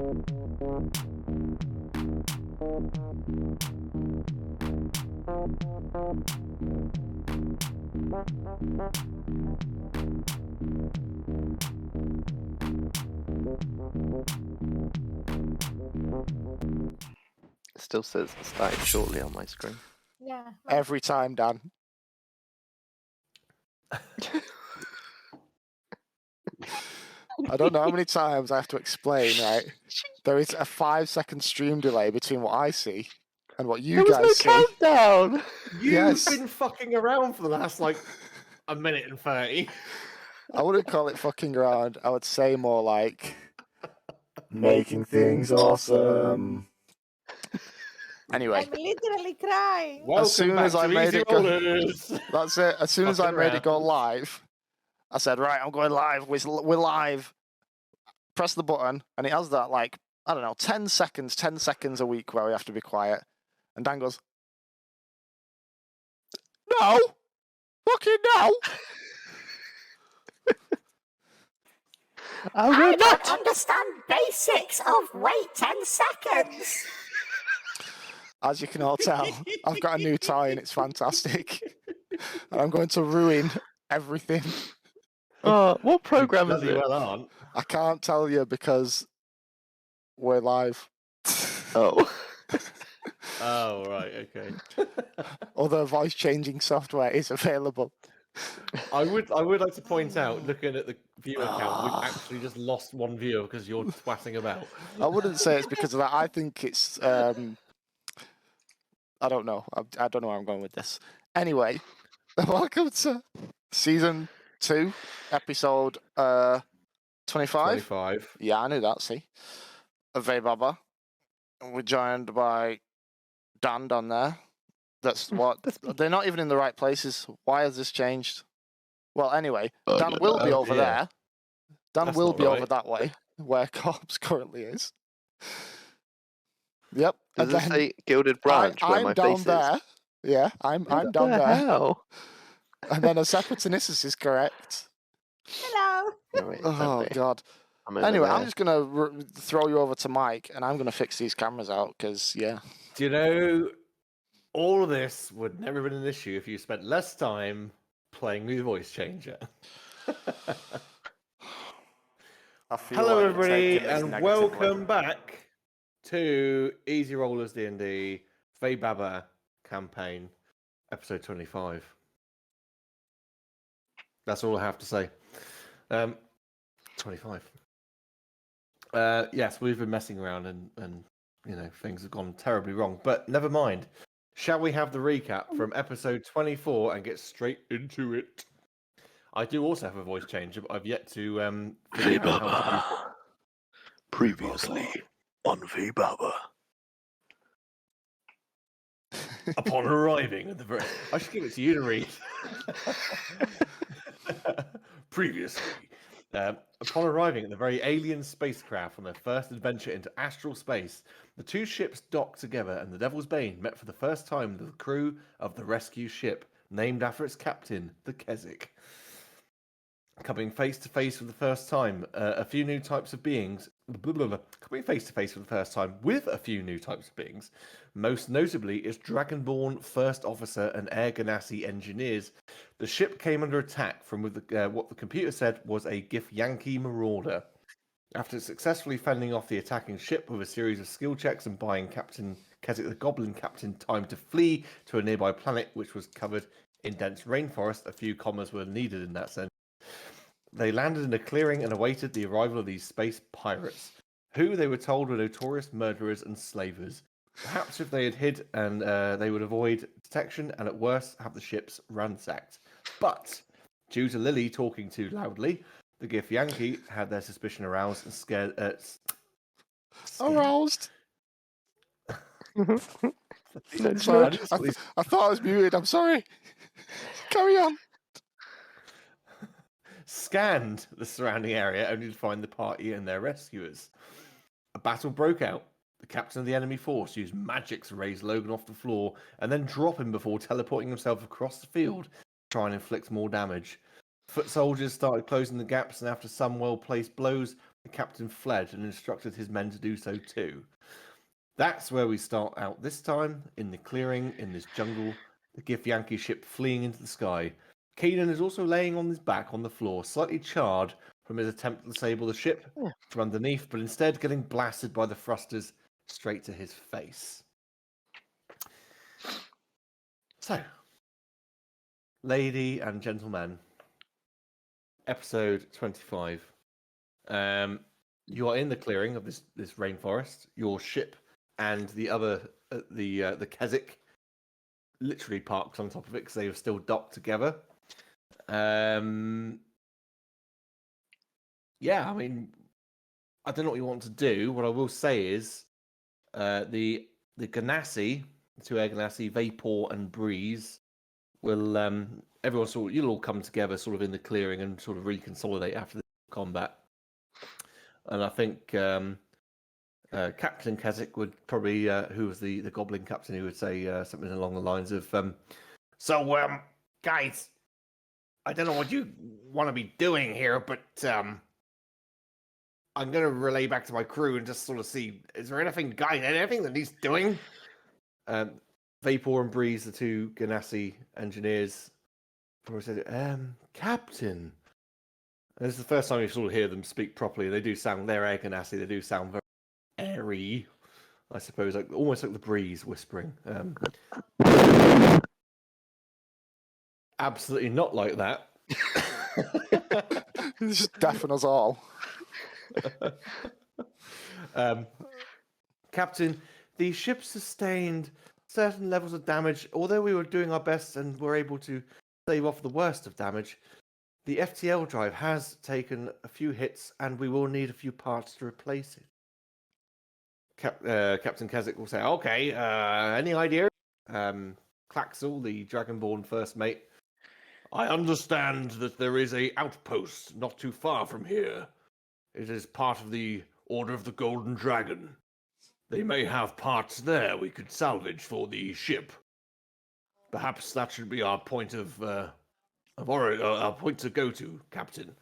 It still says starting shortly on my screen. Yeah. Every time, Dan. I don't know how many times I have to explain, right? There is a 5-second stream delay between what I see and what you There was guys no see. countdown. You've Yes. been fucking around for the last, like, a minute and 30. I wouldn't call it fucking around. I would say more like making things awesome. Anyway, I'm literally crying. Welcome soon back as I to made Easy it go- Rollers. that's it. As soon as I Fucking made it go around. live, I said, right, I'm going live. We're live. Press the button, and it has that, like, I don't know, 10 seconds a week where we have to be quiet. And Dan goes, no! Fucking no! I don't understand basics of wait 10 seconds. As you can all tell, I've got a new toy and it's fantastic. And I'm going to ruin everything. What program is Bloody it? well aren't. I can't tell you because we're live. Oh. Oh, right, okay. Other voice changing software is available. I would like to point out, looking at the viewer count, we've actually just lost one viewer because you're twatting about. I wouldn't say it's because of that. I think it's I don't know. I don't know where I'm going with this. Anyway, welcome to season 2, episode 25. 25. Yeah, I knew that. See, of Vaybaba. We're joined by Dan down there. That's what. They're not even in the right places. Why has this changed? Well, anyway, Dan will be over there. Dan That's will not be over right. that way, where Corpse currently is. Yep. Does and it then say Gilded Branch where I'm my down face there. is? Yeah, I'm What down the there. hell? And then a Separationist is correct. Hello. Wait, Oh, okay. God. I'm over Anyway, I'm there. just going to throw you over to Mike, and I'm going to fix these cameras out, because, yeah. Do you know, all of this would never have been an issue if you spent less time playing with voice changer. Hello, everybody, and welcome back to Easy Rollers D&D Vaybaba campaign, episode 25. That's all I have to say. 25. Yes, we've been messing around and you know, things have gone terribly wrong, but never mind. Shall we have the recap from episode 24 and get straight into it? I do also have a voice changer, but I've yet to figure out how to use it. Previously on Vaybaba. Upon arriving at the very... I should give it to you to read. Previously. Upon arriving at the very alien spacecraft on their first adventure into astral space, the two ships docked together and the Devil's Bane met for the first time with the crew of the rescue ship, named after its captain, the Kezzick. Coming face to face for the first time, a few new types of beings. Coming face to face for the first time with a few new types of beings. Most notably is Dragonborn First Officer and Air Ganassi engineers. The ship came under attack from what the computer said was a Githyanki marauder. After successfully fending off the attacking ship with a series of skill checks and buying Captain Kezzick the Goblin Captain time to flee to a nearby planet which was covered in dense rainforest, a few commas were needed in that sense. They landed in a clearing and awaited the arrival of these space pirates, who they were told were notorious murderers and slavers. Perhaps if they had hid, and they would avoid detection and at worst have the ships ransacked. But due to Lily talking too loudly, the Githyanki had their suspicion aroused and scared. Aroused. Sorry, I thought I was muted. I'm sorry. Carry on. Scanned the surrounding area only to find the party and their rescuers. A battle broke out. The captain of the enemy force used magic to raise Logan off the floor and then drop him before teleporting himself across the field to try and inflict more damage. Foot soldiers started closing the gaps, and after some well-placed blows, the captain fled and instructed his men to do so too. That's where we start out this time, in the clearing, in this jungle, the Githyanki ship fleeing into the sky. Kanan is also laying on his back on the floor, slightly charred from his attempt to disable the ship from underneath, but instead getting blasted by the thrusters straight to his face. So, lady and gentlemen, episode 25. You are in the clearing of this rainforest. Your ship and the other, the Kezzick, literally parked on top of it because they were still docked together. Yeah, I mean, I don't know what you want to do. What I will say is, the Ganassi, the two air Ganassi, Vapor and Breeze, will everyone you'll all come together sort of in the clearing and sort of really consolidate after the combat. And I think Captain Kezzick would probably, who was the Goblin Captain, who would say something along the lines of, "So, guys, I don't know what you want to be doing here, but I'm going to relay back to my crew and just sort of see, is there anything that needs doing?" Vapor and Breeze, the two Ganassi engineers, probably said, "Captain." And this is the first time you sort of hear them speak properly. They do sound, they're air Ganassi, they do sound very airy, I suppose, like almost like the breeze whispering. Absolutely not like that. He's just deafening us all. Captain, the ship sustained certain levels of damage. Although we were doing our best and were able to save off the worst of damage, the FTL drive has taken a few hits, and we will need a few parts to replace it. Captain Kezzick will say, "Okay, any idea?" Claxel, the Dragonborn first mate, "I understand that there is a outpost not too far from here. It is part of the Order of the Golden Dragon. They may have parts there we could salvage for the ship. Perhaps that should be our point of our point to go to, Captain."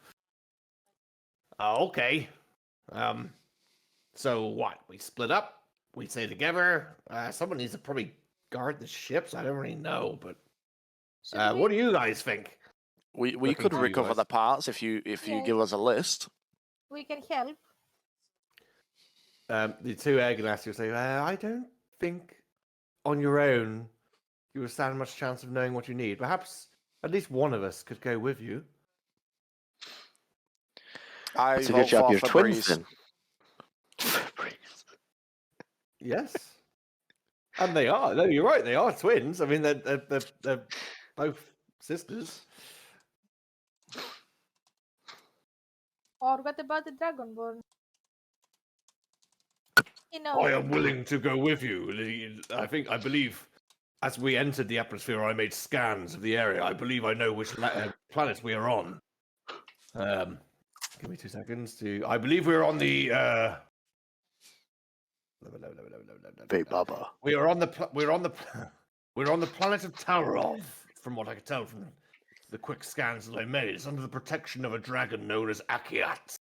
Okay. So what? We split up? We stay together? Someone needs to probably guard the ships. I don't really know, but what do you guys think? We could to you recover guys. the parts if you give us a list. We can help. The two air Ganassi will say, "I don't think on your own you will stand much chance of knowing what you need. Perhaps at least one of us could go with you." I It's a vote good job for you're twins Breeze. then. Yes. And they are. No, you're right. They are twins. I mean, they're both sisters. Or what about the Dragonborn? You know. I am willing to go with you. I believe, as we entered the atmosphere, I made scans of the area. I believe I know which planet we are on. Give me 2 seconds I believe we're on the. Vaybaba. We're on the planet of Taurov, from what I could tell from the quick scans that I made. It's under the protection of a dragon known as Akiat.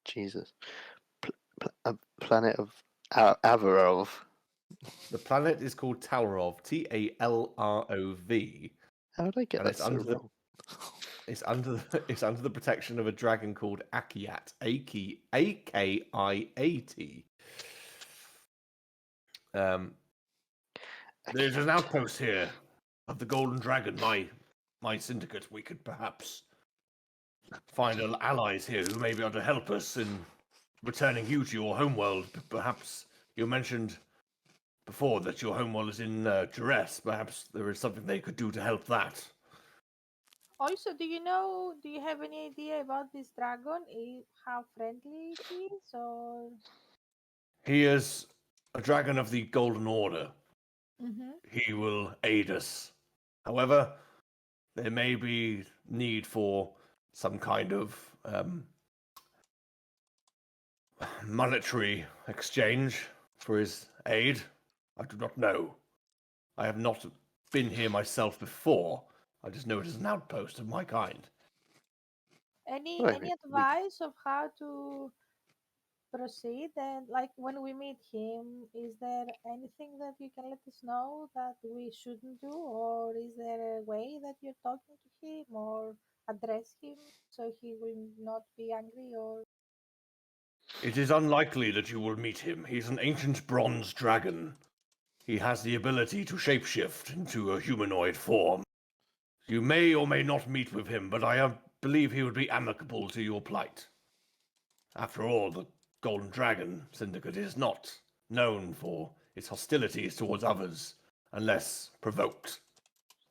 Jesus. A planet of Avarov. The planet is called Taurov, Talrov, How did I get and that it's so under the wrong? it's under the protection of a dragon called Akiat, Akiat. There's an outpost here of the Golden Dragon, my syndicate. We could perhaps find allies here who may be able to help us in returning you to your homeworld. Perhaps you mentioned before that your homeworld is in duress. Perhaps there is something they could do to help that. Also, do you have any idea about this dragon? How friendly it is, or? He is a dragon of the Golden Order. Mm-hmm. He will aid us. However, there may be need for some kind of monetary exchange for his aid. I do not know. I have not been here myself before. I just know it is an outpost of my kind. Any Right, advice of how to proceed, and like when we meet him, is there anything that you can let us know that we shouldn't do, or is there a way that you're talking to him or address him so he will not be angry? Or It is unlikely that you will meet him. He's an ancient bronze dragon. He has the ability to shapeshift into a humanoid form. You may or may not meet with him, but I believe he would be amicable to your plight. After all, the Golden Dragon Syndicate is not known for its hostilities towards others, unless provoked.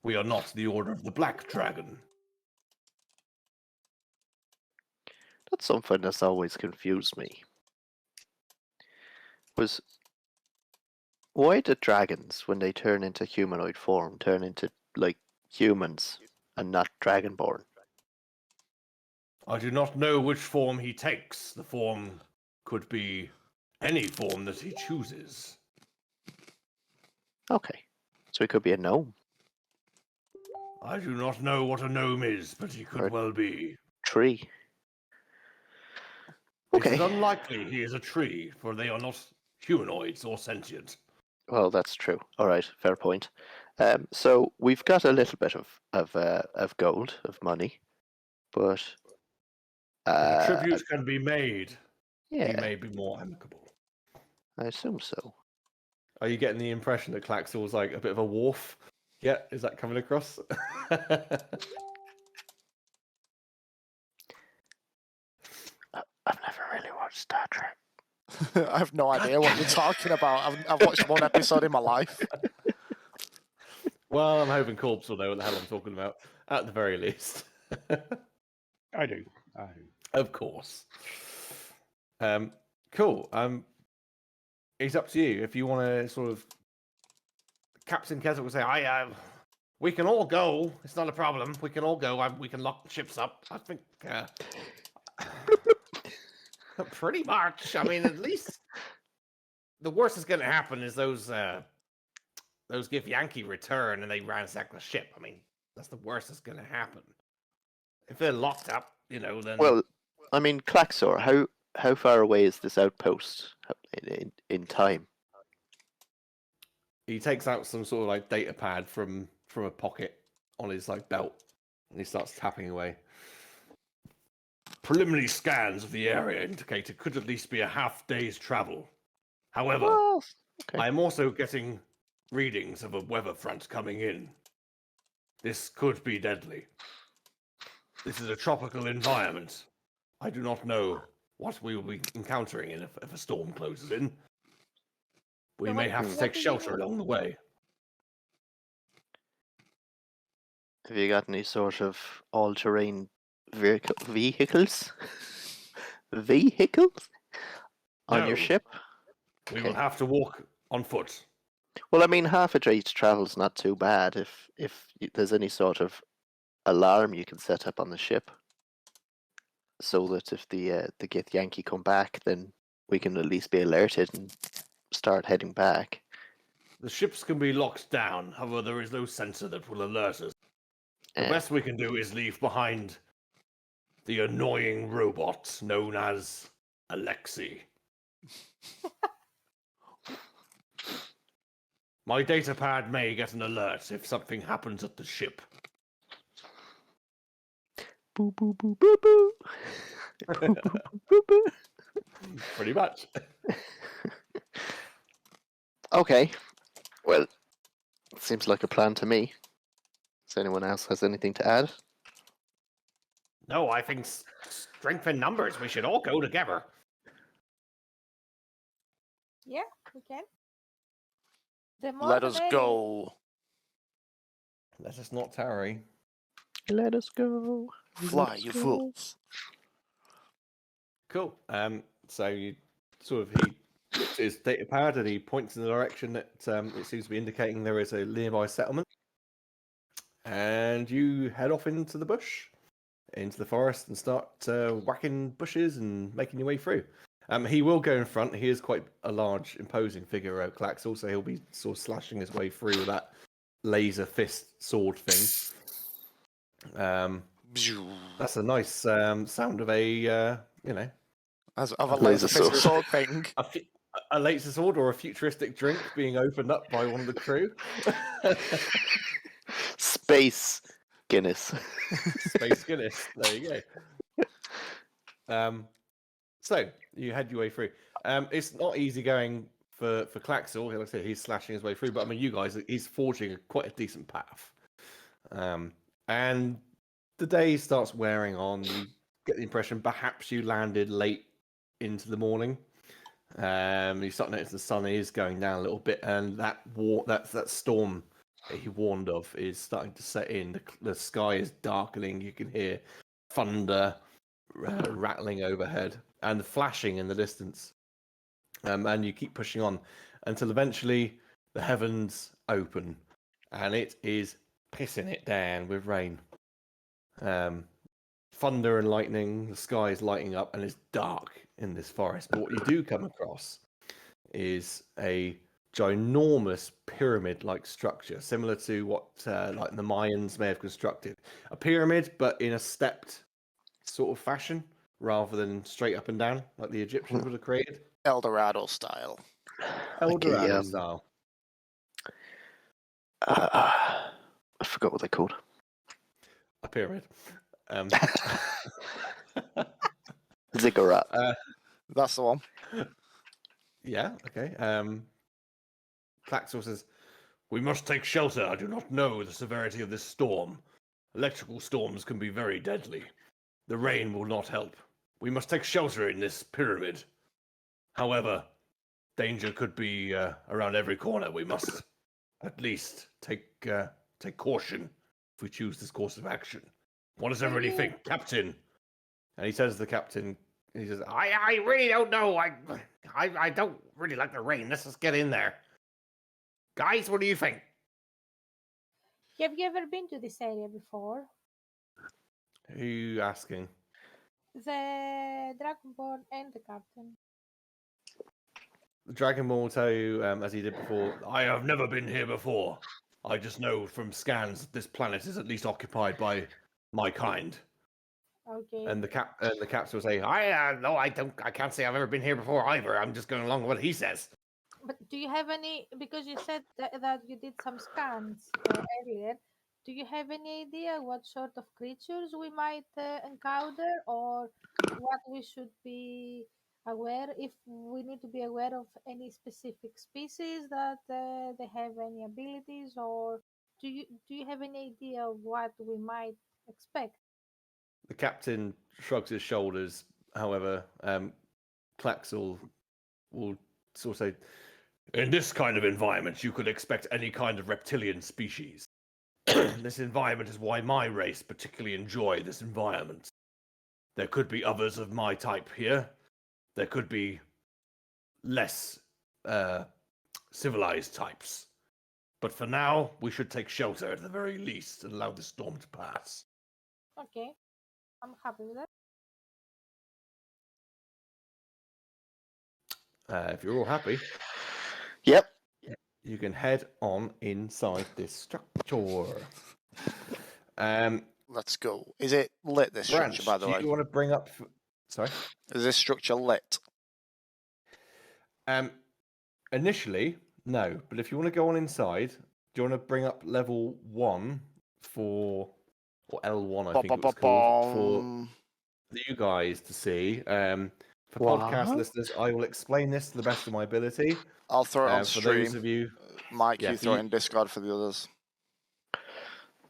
We are not the Order of the Black Dragon. That's something that's always confused me. Was why do dragons, when they turn into humanoid form, turn into like humans and not dragonborn? I do not know which form he takes. The form could be any form that he chooses. Okay, so he could be a gnome, I do not know what a gnome is, but he could Or- well be. tree. It is Okay, unlikely he is a tree, for they are not humanoids or sentient. well that's true. All right, fair point. So we've got a little bit of gold, of money, but If a uh, tribute can be made, he yeah, may be more amicable. I assume so. Are you getting the impression that Claxell's like a bit of a wharf? Yeah, is that coming across? I've never really watched Star Trek. I have no idea what you're talking about. I've watched one episode in my life. Well, I'm hoping Corpse will know what the hell I'm talking about, at the very least. I do. Of course. Cool. It's up to you. If you want to sort of... Captain Kezzick will say, we can all go. It's not a problem. We can all go. We can lock the ships up. I think... pretty much. I mean, at least... The worst that's going to happen is those Gif Yankee return and they ransack the ship. I mean, that's the worst that's going to happen. If they're locked up, then... Well, I mean, Claxor, how far away is this outpost in time? He takes out some sort of like data pad from a pocket on his like belt, and he starts tapping away. Preliminary scans of the area indicate it could at least be a half day's travel. However, Well, okay. I am also getting readings of a weather front coming in. This could be deadly. This is a tropical environment. I do not know what we will be encountering if a storm closes in. We So may what- have to what take do you shelter mean? along the way. Have you got any sort of all-terrain vehicles? Vehicles on your No. ship? We will Okay. have to walk on foot. Well, I mean, half a day's travel's not too bad if there's any sort of alarm you can set up on the ship, so that if the Gith Yankee come back, then we can at least be alerted and start heading back. The ships can be locked down, however, there is no sensor that will alert us. The Eh, best we can do is leave behind the annoying robot known as Alexi. My data pad may get an alert if something happens at the ship. boo boo boo boo boo. Boo, boo, boo, boo, boo. Pretty much. Okay, well, seems like a plan to me. Does anyone else has anything to add? No, I think strength in numbers. We should all go together. Yeah, we can. The more Let the us merrier. go. Let us not tarry. Let us go. Fly, let us you go. fools. Cool. So you sort of he looks at his data pad and he points in the direction that it seems to be indicating there is a nearby settlement. And you head off into the bush, into the forest, and start whacking bushes and making your way through. He will go in front. He is quite a large, imposing figure, Claxel, so he'll be sort of slashing his way through with that laser fist sword thing. That's a nice sound of a As of a Laser laser physical sword. sword thing. A laser sword or a futuristic drink being opened up by one of the crew. Space Guinness. Space Guinness. There you go. So you head your way through. It's not easy going for Klaxel. Like I said, he's slashing his way through. But I mean, you guys, he's forging quite a decent path. And the day starts wearing on. You get the impression perhaps you landed late into the morning. You start noticing the sun is going down a little bit, and that storm that he warned of is starting to set in. The sky is darkening. You can hear thunder rattling overhead and the flashing in the distance. And you keep pushing on until eventually the heavens open, and it is pissing it down with rain. Thunder and lightning, the sky is lighting up, and it's dark in this forest. But what you do come across is a ginormous pyramid-like structure, similar to what like the Mayans may have constructed. A pyramid, but in a stepped sort of fashion, rather than straight up and down like the Egyptians would have created. El Dorado style. El Okay, Dorado style. I forgot what they're called. A pyramid. Ziggurat. That's the one. Yeah, okay. Klaxor says, "We must take shelter. I do not know the severity of this storm. Electrical storms can be very deadly. The rain will not help. We must take shelter in this pyramid. However, danger could be around every corner. We must at least take caution if we choose this course of action. What does everybody think, Captain?" And he says to the captain, he says, I really don't know. I don't really like the rain. Let's just get in there. Guys, what do you think? Have you ever been to this area before? Who are you asking? The Dragonborn and the captain. The Dragon Ball will tell you, as he did before, I have never been here before. I just know from scans that this planet is at least occupied by my kind. Okay. And the captain will say, no, I can't say I've ever been here before either. I'm just going along with what he says. But do you have any, because you said that you did some scans earlier, do you have any idea what sort of creatures we might encounter, or what we should be aware, if we need to be aware of any specific species that they have any abilities, or do you have any idea of what we might expect? The captain shrugs his shoulders. However, Klaxel will sort of say, in this kind of environment, you could expect any kind of reptilian species. This environment is why my race particularly enjoy this environment. There could be others of my type here. There could be less civilized types. But for now, we should take shelter at the very least and allow the storm to pass. Okay, I'm happy with that. If you're all happy, Yep. you can head on inside this structure. Let's go. Is it lit, this Branch, structure, by the do way? you want to bring up... Sorry? Is this structure lit? Initially, no. But if you want to go on inside, do you want to bring up level 1 for... Or L1, I think it was called. For you guys to see. For podcast listeners, I will explain this to the best of my ability. I'll throw it on For stream. those of you... Mike, Yeah, you throw it in Discord for the others.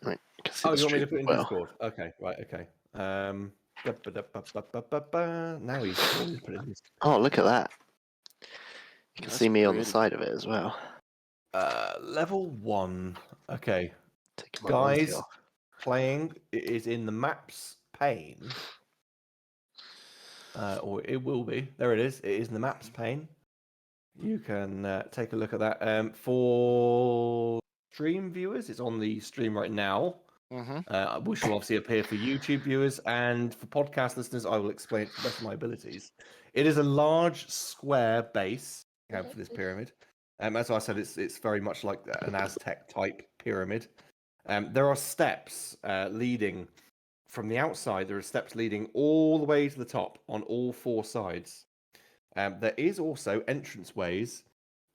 Right. You can see Oh, the you want me to stream put it in well. Discord? Okay, right, okay. Now he's put it in Discord. Oh, look at that. You can That's see me on the pretty. side of it as well. Level 1. Okay. Take my royalty Guys, off. playing is in the map's pane. Or it will be. There it is. It is in the map's pane. You can take a look at that. For stream viewers, it's on the stream right now. Which will obviously appear for YouTube viewers, and for podcast listeners, I will explain it to the best of my abilities. It is a large square base for this pyramid. As I said, it's very much like an Aztec type pyramid. There are steps leading from the outside, there are steps leading all the way to the top on all 4 sides. There is also entranceways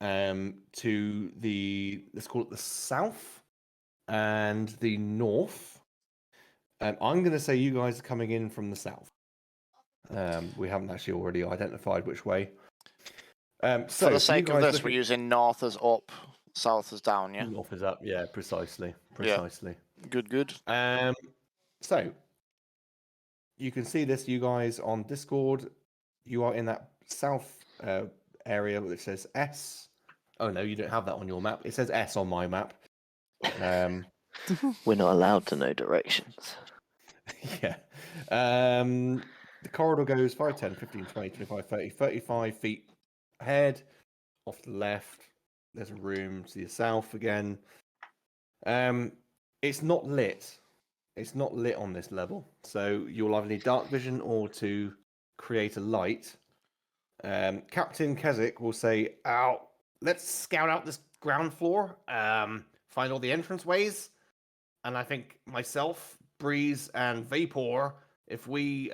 to the, let's call it the south and the north. I'm going to say you guys are coming in from the south. We haven't actually already identified which way. So For the sake you of guys this, look we're at- using north as up, south as down, yeah? North is up, yeah, precisely. Good, good. So you can see this, you guys on Discord. You are in that south area which says S. Oh no, you don't have that on your map. It says S on my map. We're not allowed to know directions. Yeah. The corridor goes 5, 10, 15, 20, 25, 30, 35 feet ahead. Off to the left, there's a room to the south again. It's not lit. It's not lit on this level. So you'll either need dark vision or to create a light. Captain Kezzick will say, let's scout out this ground floor, find all the entrance ways. And I think myself, Breeze, and Vapor, if we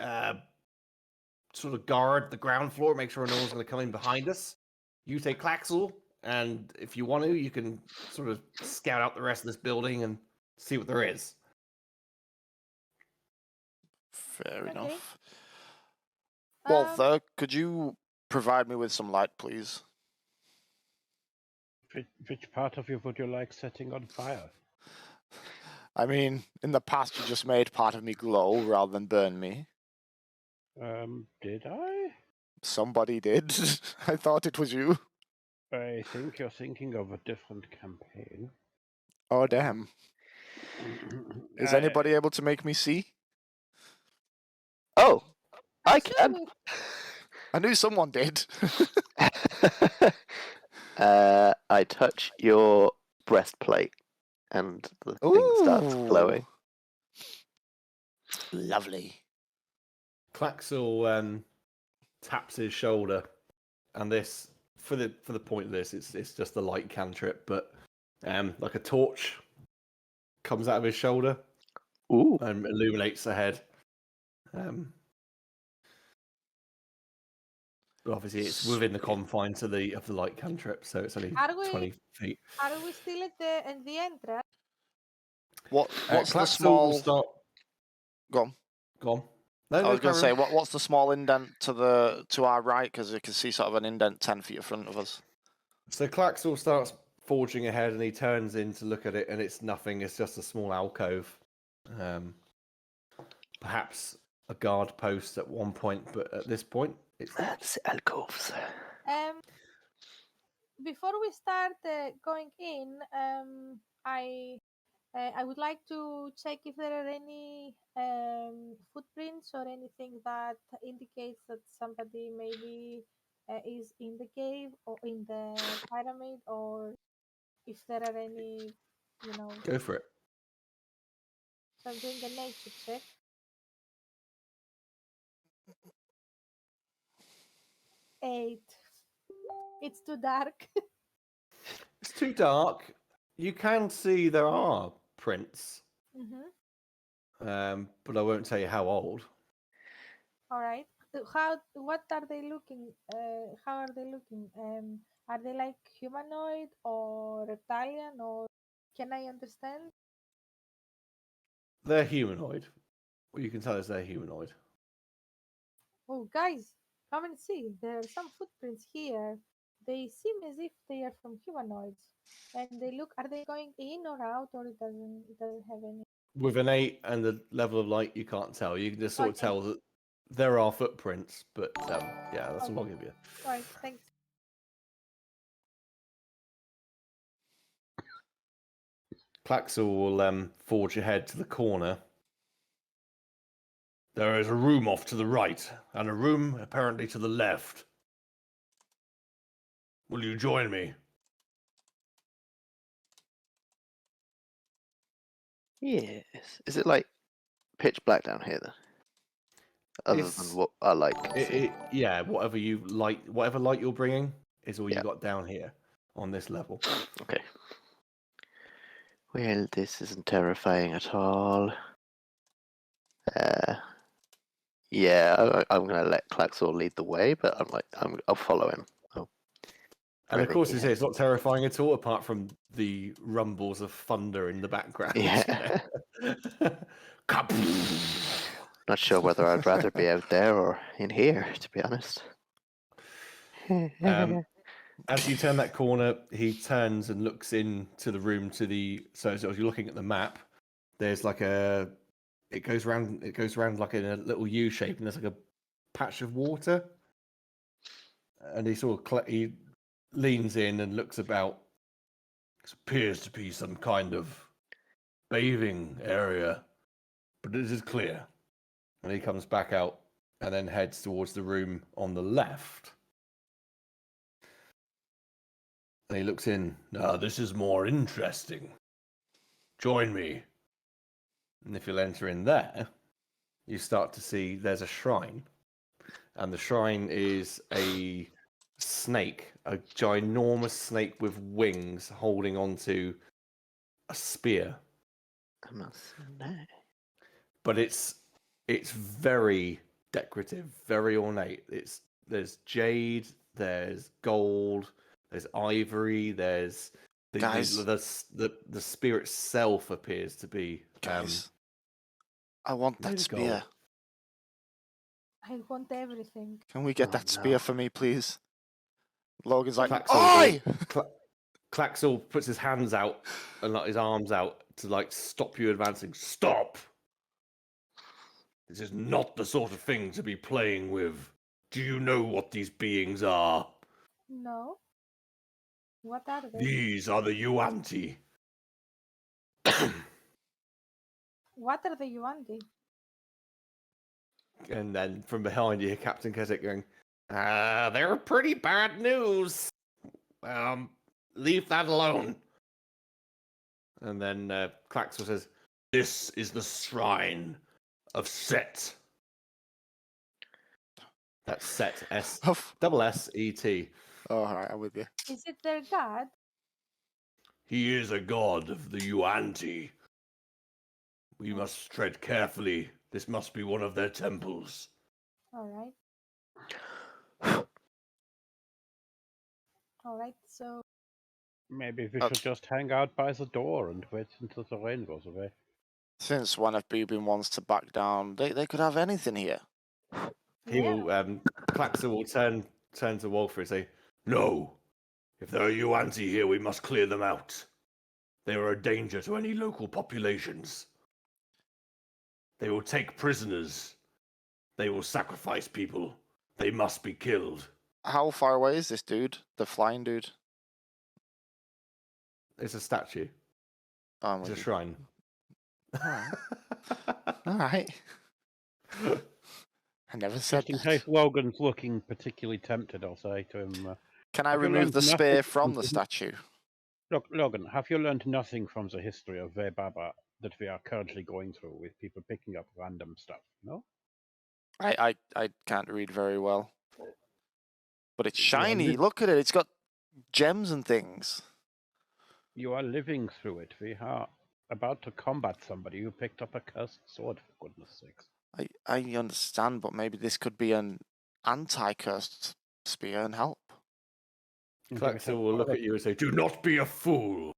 sort of guard the ground floor, make sure no one's going to come in behind us. You take Claxel, and if you want to, you can sort of scout out the rest of this building and see what there is. Fair Okay. enough. Um, Walther, could you provide me with some light, please? Which part of you would you like setting on fire? I mean, in the past you just made part of me glow rather than burn me. Did I? Somebody did. I thought it was you. I think you're thinking of a different campaign. Oh, damn. Is anybody able to make me see? Oh, I can. absolutely. I knew someone did. I touch your breastplate, and the thing starts glowing. Lovely. Claxel taps his shoulder, and this for the point of this, it's just a light cantrip, but like a torch comes out of his shoulder Ooh. and illuminates the head. But obviously, it's within the confines of the light cantrip, so it's only Are we- 20 feet. Are we still at the entrance? What's the Claxel small? will start. Go on. Go on. No, I was going to carry say, on. what's the small indent to our right? Because you can see sort of an indent 10 feet in front of us. So Claxel starts forging ahead, and he turns in to look at it, and it's nothing. It's just a small alcove. Perhaps a guard post at one point, but at this point, it's That's alcoves. Before we start going in, I would like to check if there are any footprints or anything that indicates that somebody maybe is in the cave or in the pyramid, or if there are any, go for it. So I'm doing a nature check. Eight. It's too dark. It's too dark. You can see there are prints, Mm-hmm. but I won't tell you how old. All right. What are they looking? How are they looking? Are they like humanoid or reptilian, or can I understand? They're humanoid. Well, you can tell us they're humanoid. Oh, guys, come and see. There are some footprints here. They seem as if they are from humanoids, and they look. Are they going in or out, or it doesn't have any? With an 8 and the level of light, you can't tell. You can just sort of Okay. tell that there are footprints, but yeah, that's all I'll give you. All right. Thanks. Claxel will forge ahead to the corner. There is a room off to the right, and a room apparently to the left. Will you join me? Yes. Is it like pitch black down here then? Other It's- than what I like. Yeah, whatever light you're bringing is all Yeah. you got down here on this level. Okay. Well, this isn't terrifying at all. Yeah, I'm gonna let Klaxor lead the way, but I'll follow him. And of Bring course, me you say it's not terrifying at all, apart from the rumbles of thunder in the background. Yeah. Kap- Not sure whether I'd rather be out there or in here, to be honest. As you turn that corner, he turns and looks into the room to the. So as you're looking at the map, there's like a. It goes round. It goes round like in a little U shape, and there's like a patch of water. And he sort of he leans in and looks about. It appears to be some kind of bathing area, but it is clear. And he comes back out and then heads towards the room on the left. And he looks in. Now, this is more interesting. Join me. And if you'll enter in there, you start to see there's a shrine. And the shrine is a snake, a ginormous snake with wings holding onto a spear. I'm not seeing that. But it's very decorative, very ornate. There's jade, there's gold, there's ivory, there's Guys. the spear itself appears to be Guys, I want made that of spear. gold. I want everything. Can we get Oh, that spear no. for me, please? Logan's like, Klaxor, Oi! Klaxor puts his hands out and like his arms out to like stop you advancing. Stop! This is not the sort of thing to be playing with. Do you know what these beings are? No. What are they? These are the Yuanti. What are the Yuandi? And then from behind you hear Captain Kezzick going, they're pretty bad news. Leave that alone. And then Klaxor says, this is the shrine of Sseth. That's Sseth, S-double-S-E-T. Oh, all right, I'm with you. Is it their god? He is a god of the Yuanti. We must tread carefully. This must be one of their temples. Alright. Alright, so Maybe we should just hang out by the door and wait until the rain goes away. Since one of Bubin wants to back down, they could have anything here. He yeah. will, Klaxor will turn to Wolfer and say, no. If there are Yuanti here, we must clear them out. They are a danger to any local populations. They will take prisoners. They will sacrifice people. They must be killed. How far away is this dude? The flying dude? It's a statue. Oh, I'm It's with a you. shrine. All right. I never said Just in that. case Logan's looking particularly tempted, I'll say to him, Can I have you remove learned the nothing spear from from the the- statue? Look, Logan, have you learned nothing from the history of Vaybaba that we are currently going through with people picking up random stuff? No? I can't read very well. But it's You are shiny. Look at it. It's got gems and things. You are living through it. We are about to combat somebody who picked up a cursed sword, for goodness sakes. I understand, but maybe this could be an anti-cursed spear and help. And if it Klaxor had will look bollocks- at you and say, do not be a fool.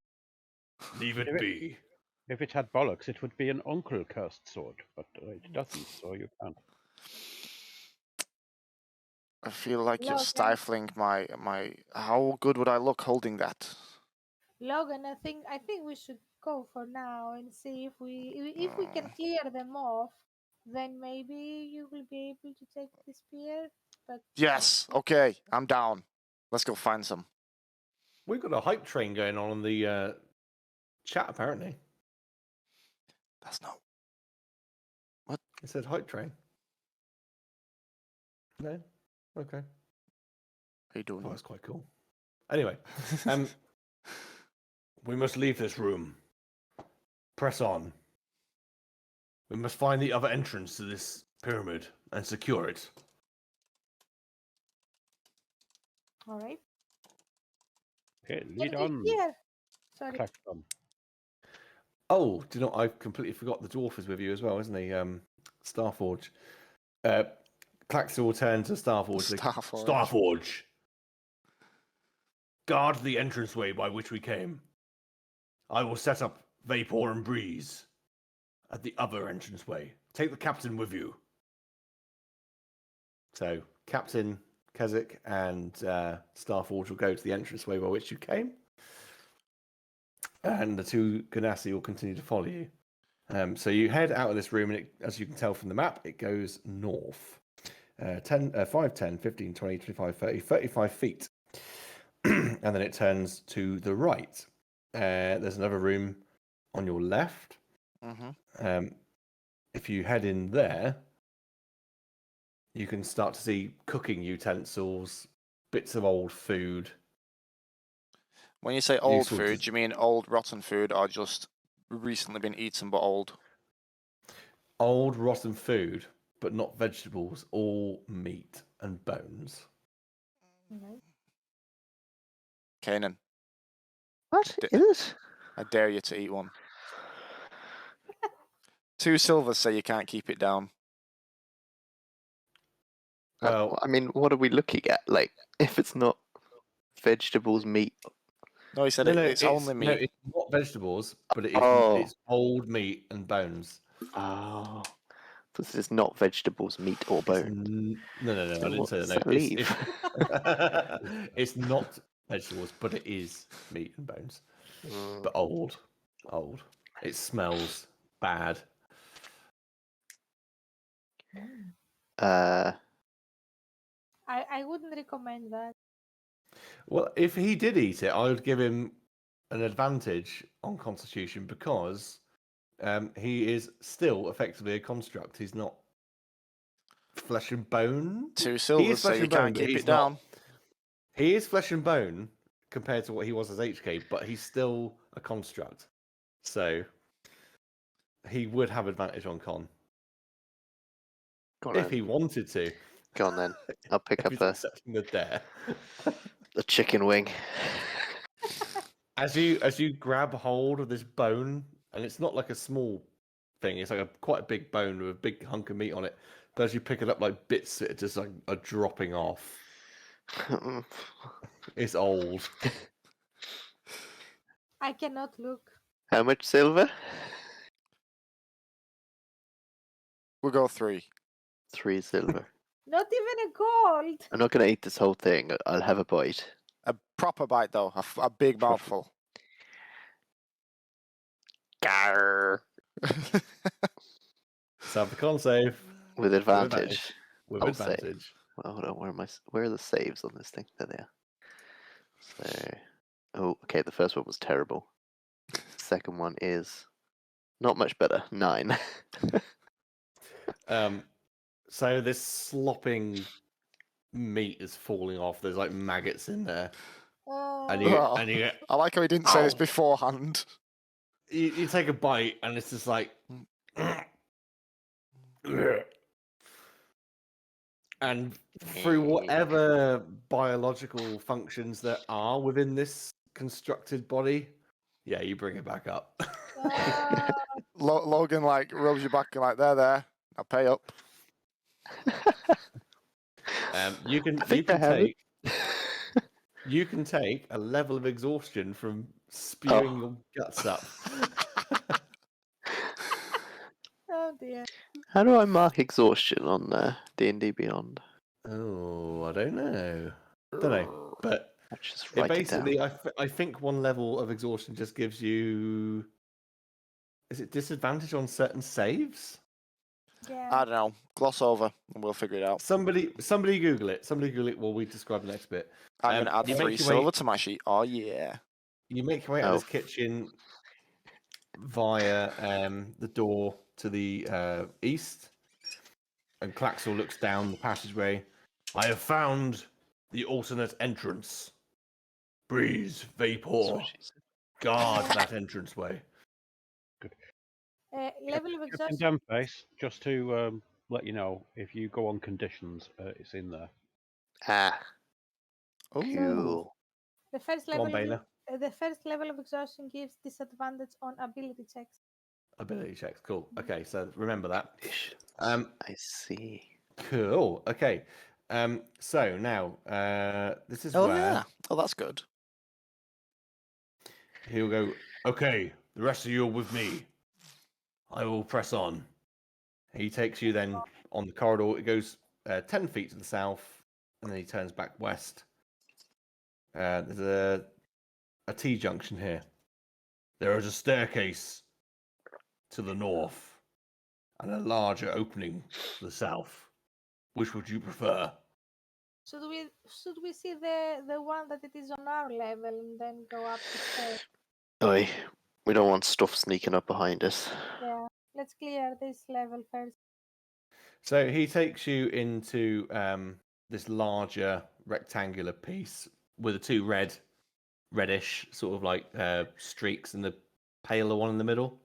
Leave it If it- be. If it had bollocks, it would be an uncle cursed sword, but it doesn't, so you can't. I feel like you're Logan. stifling my. How good would I look holding that? Logan, I think we should go for now and see if we can clear them off. Then maybe you will be able to take the spear. But Yes. Okay. I'm down. Let's go find some. We've got a hype train going on in the chat, apparently. That's no. It said hype train. No? Okay. Are you doing Oh, that's quite cool. Anyway, we must leave this room. Press on. We must find the other entrance to this pyramid and secure it. all right. Okay, lead And on, here. Sorry. Claxton. Oh, do you know, I completely forgot the dwarf is with you as well, isn't he? Starforge. Claxel will turn to Starforge. Starforge. Starforge! Guard the entranceway by which we came. I will set up Vapor and Breeze at the other entranceway. Take the captain with you. So, Captain Kezzick and Starforge will go to the entranceway by which you came. And the two Ganassi will continue to follow you. So you head out of this room, and as you can tell from the map, it goes north. 5, 10, 15, 20, 25, 30, 35 feet. And then it turns to the right. There's another room on your left. Mm-hmm. If you head in there, you can start to see cooking utensils, bits of old food. When you say old Useful food, to- do you mean old rotten food or just recently been eaten but old? Old rotten food, but not vegetables, all meat and bones. Nice. Kanan, What is it? I dare you to eat one. 2 silvers say you can't keep it down. Well, I mean, what are we looking at? Like, if it's not vegetables, meat. No, he said it's only meat. No, it's not vegetables, but Oh. it's old meat and bones. Oh, this is not vegetables, meat, or It's bone. No, I Then didn't what say does that. that leave? It's not vegetables, but it is meat and bones. But old. It smells bad. Uh, I wouldn't recommend that. Well, if he did eat it, I would give him an advantage on Constitution because he is still effectively a construct. He's not flesh and bone. 2 He silvers is flesh say you and bone, can't but keep he's it down. not. He is flesh and bone compared to what he was as HK, but he's still a construct. So he would have advantage on con go on if then. he wanted to. Go on then. I'll pick If up he's a accepting the dare. chicken wing. As you grab hold of this bone, and it's not like a small thing; it's like quite a big bone with a big hunk of meat on it. But as you pick it up, like bits of it just like are dropping off. It's old. I cannot look. How much silver? We'll go 3. 3 silver. Not even a gold. I'm not gonna eat this whole thing. I'll have a bite. A proper bite though, a big Proper. mouthful. Garr. Let's have the con save With advantage. with I'll save. advantage. Well, hold on. Where are the saves on this thing? There they are. So, oh, okay. The first one was terrible. Second one is not much better. 9. So this slopping meat is falling off. There's like maggots in there, and you Oh. and you I like how he didn't say this Ow. beforehand. you take a bite, and it's just like. And through whatever biological functions there are within this constructed body, yeah, you bring it back up. Logan like rubs your back and like there. I'll pay up. You can I think I have it. you can take a level of exhaustion from spewing your guts up. Oh dear. How do I mark exhaustion on D&D Beyond? Oh, I don't know. But I just it write it down. basically, I think one level of exhaustion just gives you. Is it disadvantage on certain saves? Yeah. I don't know. Gloss over and we'll figure it out. Somebody Google it. Somebody Google it while we describe the next bit. I'm gonna add you 3 make your way- silver to my sheet. Oh yeah. You make your way out of this kitchen via the door to the east, and Claxel looks down the passageway. I have found the alternate entrance. Breeze, That's Vapor, what she said. guard that entranceway. Level of Captain exhaustion. Dumbface, just to let you know, if you go on conditions, it's in there. Ah, Ooh. cool. The first Go on, level. Baylor. The first level of exhaustion gives disadvantage on ability checks. Ability checks. Cool. Okay, so remember that. I see. Cool. Okay. So now, this is Oh where yeah. Oh, that's good. he'll go. Okay, the rest of you are with me. I will press on. He takes you then on the corridor. It goes 10 feet to the south, and then he turns back west. There's a T junction here. There is a staircase to the north and a larger opening to the south. Which would you prefer? Should we see the one that it is on our level and then go up the stairs? Oi, we don't want stuff sneaking up behind us. Yeah. Let's clear this level first. So he takes you into this larger rectangular piece with the two reddish sort of like streaks and the paler one in the middle.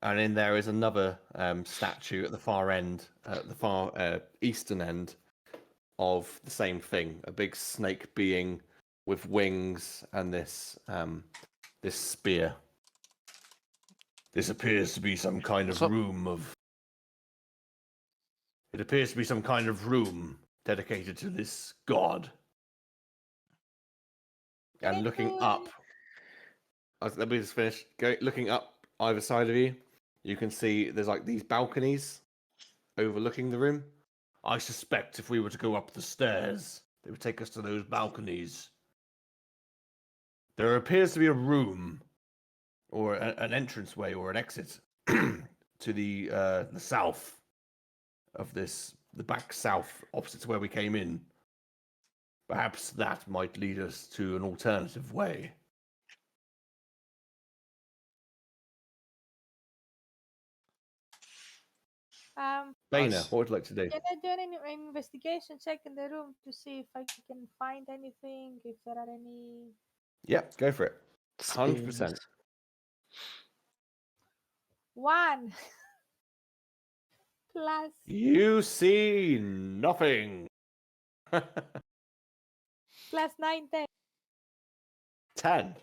And in there is another statue at the far end, at the far eastern end of the same thing. A big snake being with wings and this spear. This appears to be some kind of room of. It appears to be some kind of room dedicated to this god. And looking up, let me just finish. Looking up either side of you, you can see there's like these balconies overlooking the room. I suspect if we were to go up the stairs, they would take us to those balconies. There appears to be a room, or an entranceway, or an exit to the south of this, the back south, opposite to where we came in. Perhaps that might lead us to an alternative way. Baina, what would you like to do? Can I do an investigation check in the room to see if I can find anything, if there are any... Yep, go for it. 100%. Spears. 1 plus You see nothing. plus 9, 10. 10.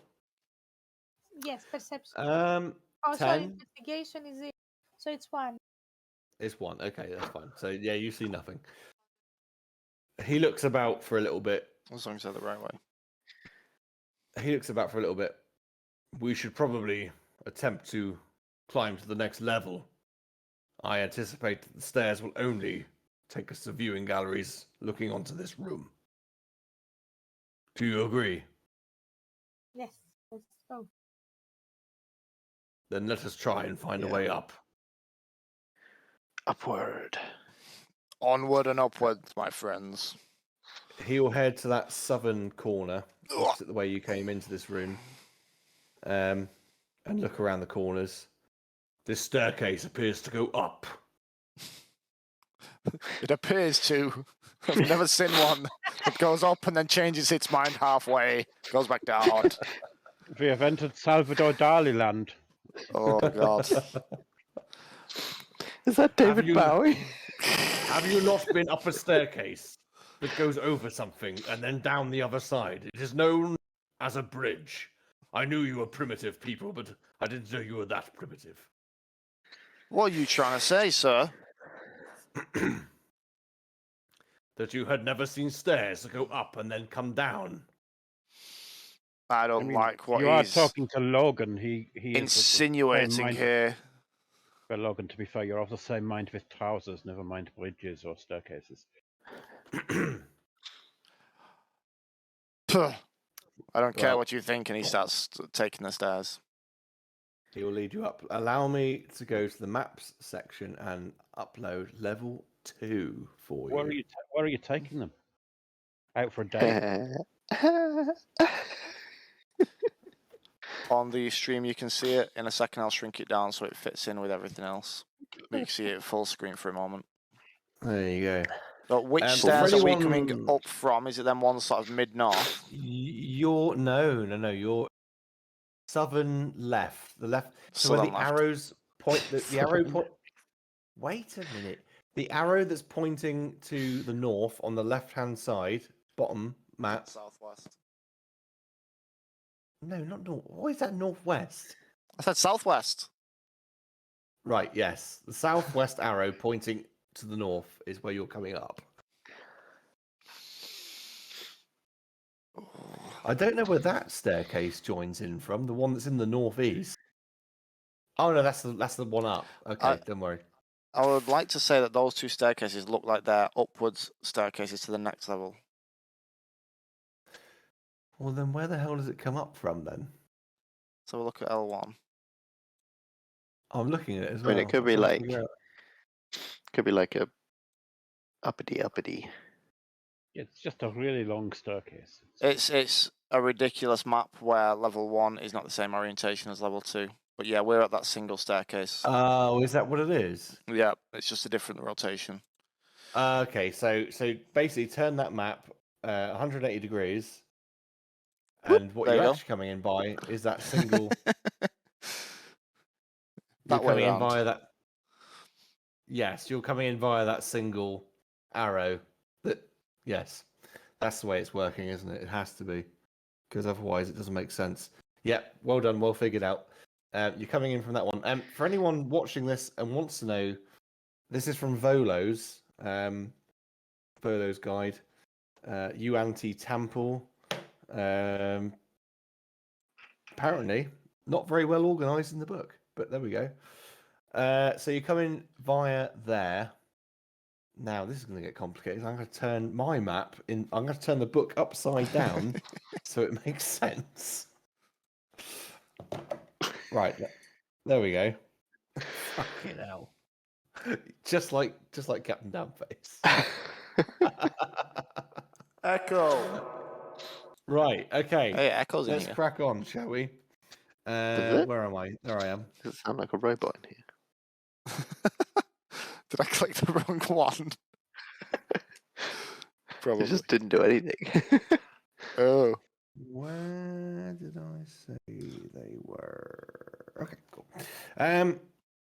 Yes, perception. Oh, sorry, 10 investigation is it. So it's 1. is 1. Okay, that's fine. So yeah, you see nothing. He looks about for a little bit. As long as they're the right way. He looks about for a little bit. We should probably attempt to climb to the next level. I anticipate that the stairs will only take us to viewing galleries looking onto this room. Do you agree? Yes, let's go. Then let us try and find a Yeah. way up. Upward. Onward and upwards, my friends. He will head to that southern corner, opposite the way you came into this room, and look around the corners. This staircase appears to go up. It appears to. I've never seen one. It goes up and then changes its mind halfway. Goes back down. We have entered Salvador Dali land. Oh god. Is that David Bowie? Have you not been up a staircase that goes over something and then down the other side? It is known as a bridge. I knew you were primitive people, but I didn't know you were that primitive. What are you trying to say, sir? That you had never seen stairs that go up and then come down. I don't like what you are he's talking to Logan. He is insinuating of the same mind. here. Well, Logan, to be fair, you're of the same mind with trousers, never mind bridges or staircases. Puh. I don't care Well- what you think, and he starts taking the stairs. He will lead you up. Allow me to go to the maps section and upload level 2 for Where you. are you taking them? Out for a date? On the stream, you can see it. In a second, I'll shrink it down so it fits in with everything else. But you can see it full screen for a moment. There you go. But which For stairs are we anyone- coming up from? Is it them ones sort of mid-north? You're no. You're southern left. The left. So where Southern the left. arrows point. The arrow point. Wait a minute. The arrow that's pointing to the north on the left-hand side, bottom map. Southwest. No, not north. What is that? Northwest. I said southwest. Right, yes. The southwest arrow pointing to the north is where you're coming up. I don't know where that staircase joins in from. The one that's in the northeast. Oh no, that's the one up. Okay, don't worry. I would like to say that those two staircases look like they're upwards staircases to the next level. Well, then where the hell does it come up from then? So we'll look at L1. I'm looking at it as I mean, well. it could I'm be trying to like figure out. a uppity. It's just a really long staircase. It's a ridiculous map where level 1 is not the same orientation as level 2. But yeah, we're at that single staircase. Oh, is that what it is? Yeah, it's just a different rotation. Okay, so basically turn that map 180 degrees, and what There you're you go. actually coming in by is that single. That You're way coming in around. via that. Yes, you're coming in via that single arrow. Yes, that's the way it's working, isn't it? It has to be, because otherwise it doesn't make sense. Yep, well done, well figured out. You're coming in from that one. For anyone watching this and wants to know, this is from Volo's guide. Yuan-Ti Temple. Apparently, not very well organised in the book, but there we go. So you come in via there. Now this is going to get complicated. I'm going to turn my map in. I'm going to turn the book upside down so it makes sense. Right, there we go. Fucking hell! Just like Captain Downface. Echo. Right. Okay. Hey, Echo's in Let's here. crack on, shall we? Does it? Where am I? There I am. Does it sound like a robot in here? Did I click the wrong one? Probably. It just didn't do anything. Oh. Where did I say they were? Okay, cool.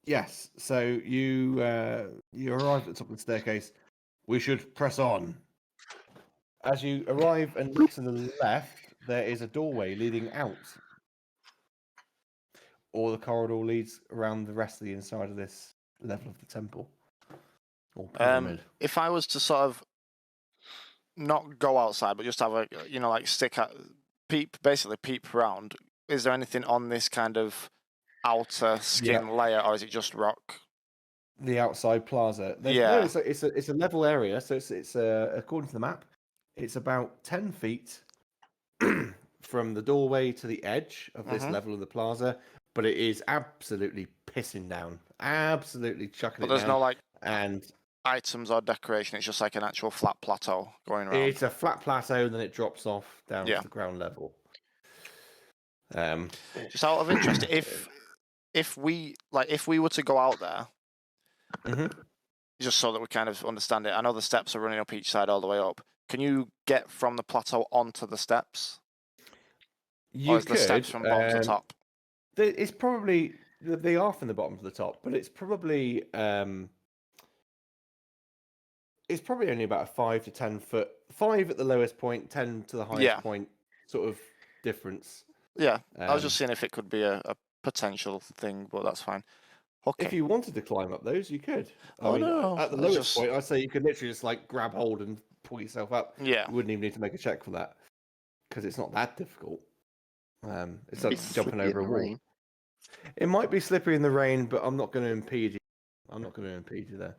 Yes. So you arrive at the top of the staircase. We should press on. As you arrive and look to the left, there is a doorway leading out, or the corridor leads around the rest of the inside of this level of the temple or pyramid. If I was to sort of not go outside, but just have a, like basically peep around, is there anything on this kind of outer skin layer, or is it just rock? The outside plaza. Yeah. No, it's a level area, so it's according to the map, it's about 10 feet from the doorway to the edge of this level of the plaza, but it is absolutely pissing down, absolutely chucking it down. But there's no and items or decoration. It's just like an actual flat plateau going around. it's a flat plateau, and then it drops off down to the ground level. Just out of interest, if we were to go out there, just so that we kind of understand it. I know the steps are running up each side all the way up. Can you get from the plateau onto the steps? Or is the steps from bottom to top? It's probably they are from the bottom to the top, but it's probably only about a 5 to 10 foot, 5 at the lowest point, 10 to the highest point, sort of difference. Yeah, I was just seeing if it could be a potential thing, but that's fine. Okay. If you wanted to climb up those, you could. I mean, no, at the lowest point, I'd say you could literally just like grab hold and pull yourself up. Yeah. You wouldn't even need to make a check for that because it's not that difficult. It's like jumping over a wall. Rain. It might be slippery in the rain, but I'm not going to impede you. I'm not going to impede you there.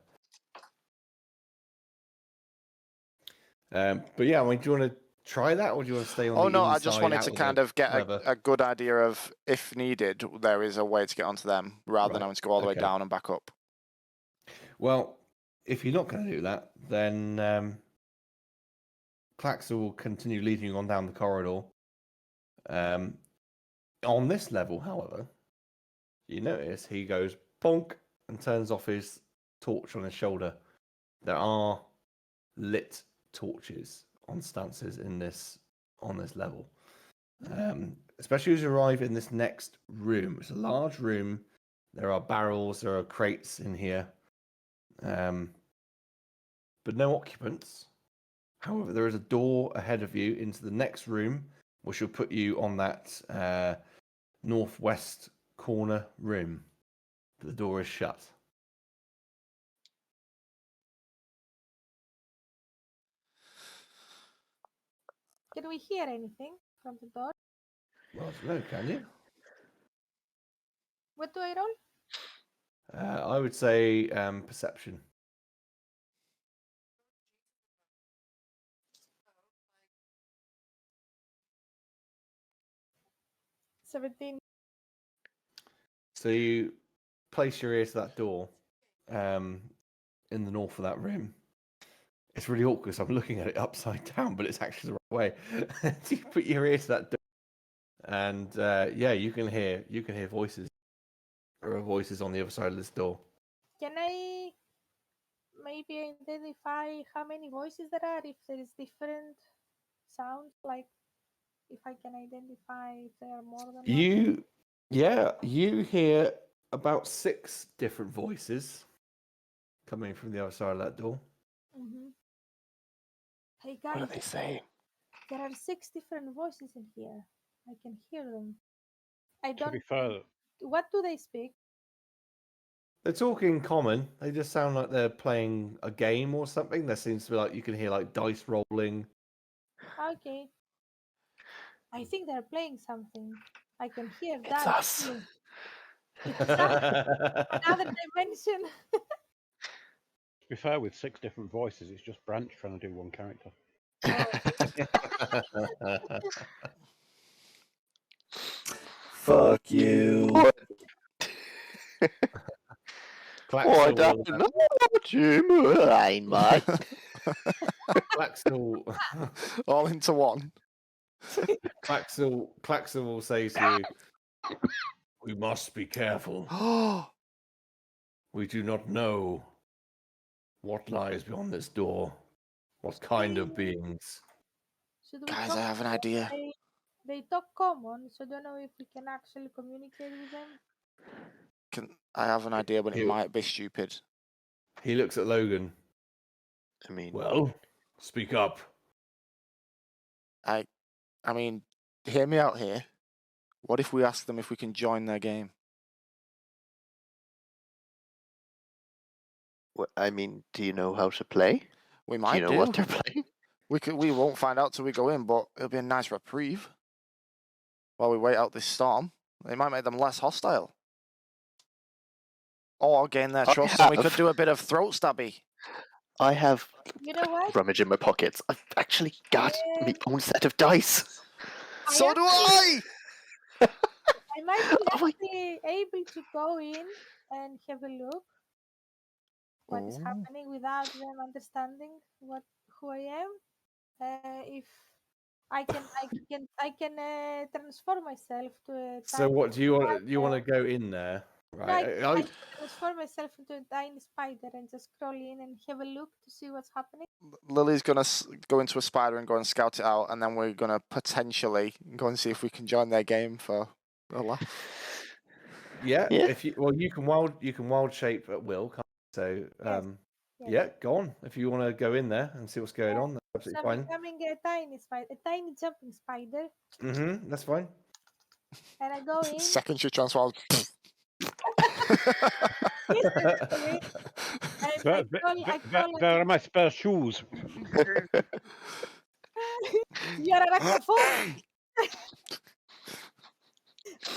But yeah, I mean, do you want to try that, or do you want to stay on the inside? Oh no, I just wanted to kind of get whatever? a good idea of, if needed, there is a way to get onto them rather than having to go all the way down and back up. Well, if you're not going to do that, then Claxer will continue leading you on down the corridor. On this level, however, you notice he goes bonk and turns off his torch on his shoulder. There are lit torches on stances on this level. Especially as you arrive in this next room. It's a large room. There are barrels, there are crates in here. But no occupants. However, there is a door ahead of you into the next room, which will put you on that northwest corner room. The door is shut. Can we hear anything from the door? Well, no, can you? What do I roll? I would say perception. $17. So you place your ear to that door in the north of that room. It's really awkward because I'm looking at it upside down, but it's actually the right way. You put your ear to that door, and yeah, you can hear voices. There are voices on the other side of this door. Can I maybe identify how many voices there are? If there is different sounds, like if I can identify if there are more than one? You hear about 6 different voices coming from the other side of that door. Mm-hmm. Hey What are guys, they saying? there are 6 different voices in here. I can hear them. I To be don't. fair, What do they speak? They're talking common. They just sound like they're playing a game or something. There seems to be like you can hear like dice rolling. Okay. I think they're playing something. I can hear It's that us. too. It's us. Another dimension. to be fair, with 6 different voices, it's just Branch trying to do one character. Fuck you. Oh, I don't know, Jim. I might. Claxel, All into one. Claxel will say to you, "We must be careful. Oh, We do not know what lies beyond this door. What kind of beings." Should we guys, talk I have an to them? idea. They talk common, so I don't know if we can actually communicate with them. I have an idea, but it Ew. might be stupid. He looks at Logan. I mean, Well, speak up. I mean, hear me out here. What if we ask them if we can join their game? do you know how to play? We Do might you know what they're playing? We won't find out till we go in, but it'll be a nice reprieve while we wait out this storm. It might make them less hostile. Or gain their I trust, and we could have. do a bit of throat stabby. I have You know what? rummage in my pockets. I've actually got my own set of dice. So do I! I might be Oh my- actually able to go in and have a look what is Oh. happening without them understanding who I am. If I can transform myself to a So, tiny what do you want? spider. You want to go in there, No, right? I can transform myself into a tiny spider and just crawl in and have a look to see what's happening. Lily's gonna go into a spider and go and scout it out, and then we're gonna potentially go and see if we can join their game for a laugh. Yeah. Yeah. If you you can wild shape at will. Can't you? So Yes. yeah, go on. If you want to go in there and see what's going Yeah. on, that's So absolutely I'm fine. becoming a tiny spider, a tiny jumping spider, That's fine. and I go in. Second she transforms. Literally, and Where are my spare shoes? You're arachnophobia.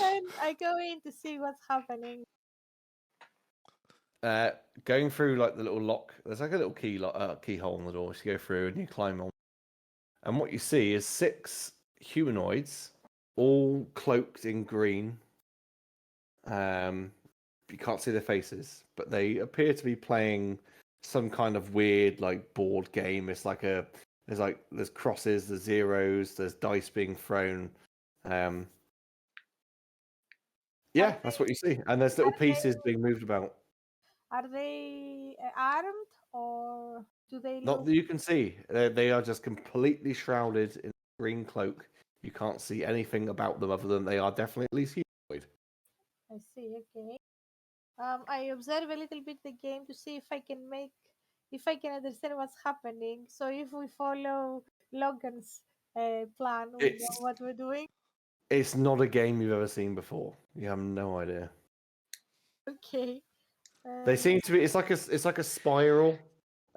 And I go in to see what's happening. Going through like the little lock, there's like a little keyhole in the door. So you go through and you climb on, and what you see is 6 humanoids, all cloaked in green. You can't see their faces, but they appear to be playing some kind of weird like board game. It's like there's crosses, there's zeros, there's dice being thrown. Yeah, that's what you see, and there's little pieces being moved about. Are they armed or do they Not look? that you can see. They are just completely shrouded in a green cloak. You can't see anything about them other than they are definitely at least humanoid. I see. Okay. I observe a little bit the game to see if I can understand what's happening. So if we follow Logan's plan, we know It's what we're doing. it's not a game you've ever seen before. You have no idea. Okay. They seem to be. It's like a spiral,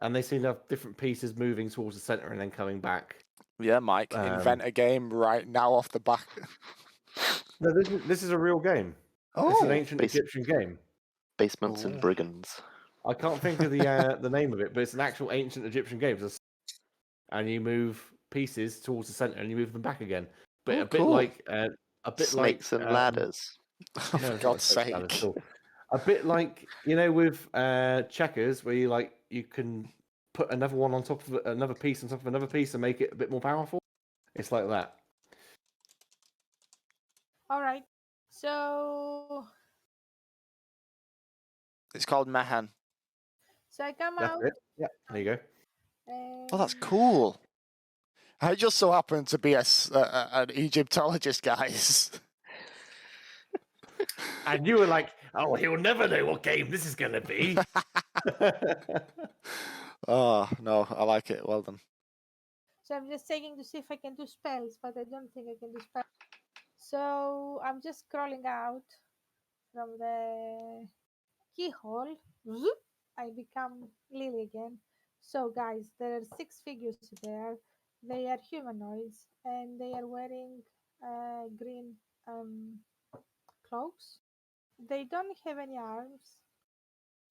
and they seem to have different pieces moving towards the center and then coming back. Yeah, Mike, invent a game right now off the back. No, this is a real game. It's an ancient Egyptian game. Basements and brigands. I can't think of the name of it, but it's an actual ancient Egyptian game. And you move pieces towards the center, and you move them back again. But a bit cool. like Snakes and ladders. Oh, for God's sake. A bit like, with checkers, where you can put another one on top of another piece on top of another piece and make it a bit more powerful. It's like that. All right. So It's called Mahan. I come That's out. it. Yeah, there you go. Oh, that's cool. I just so happen to be an Egyptologist, guys. And you were like, "Oh, he'll never know what game this is going to be." Oh, no, I like it. Well done. So I'm just checking to see if I can do spells, but I don't think I can do spells. So I'm just crawling out from the keyhole. Zoop, I become Lily again. So guys, there are 6 figures there. They are humanoids and they are wearing green cloaks. They don't have any arms.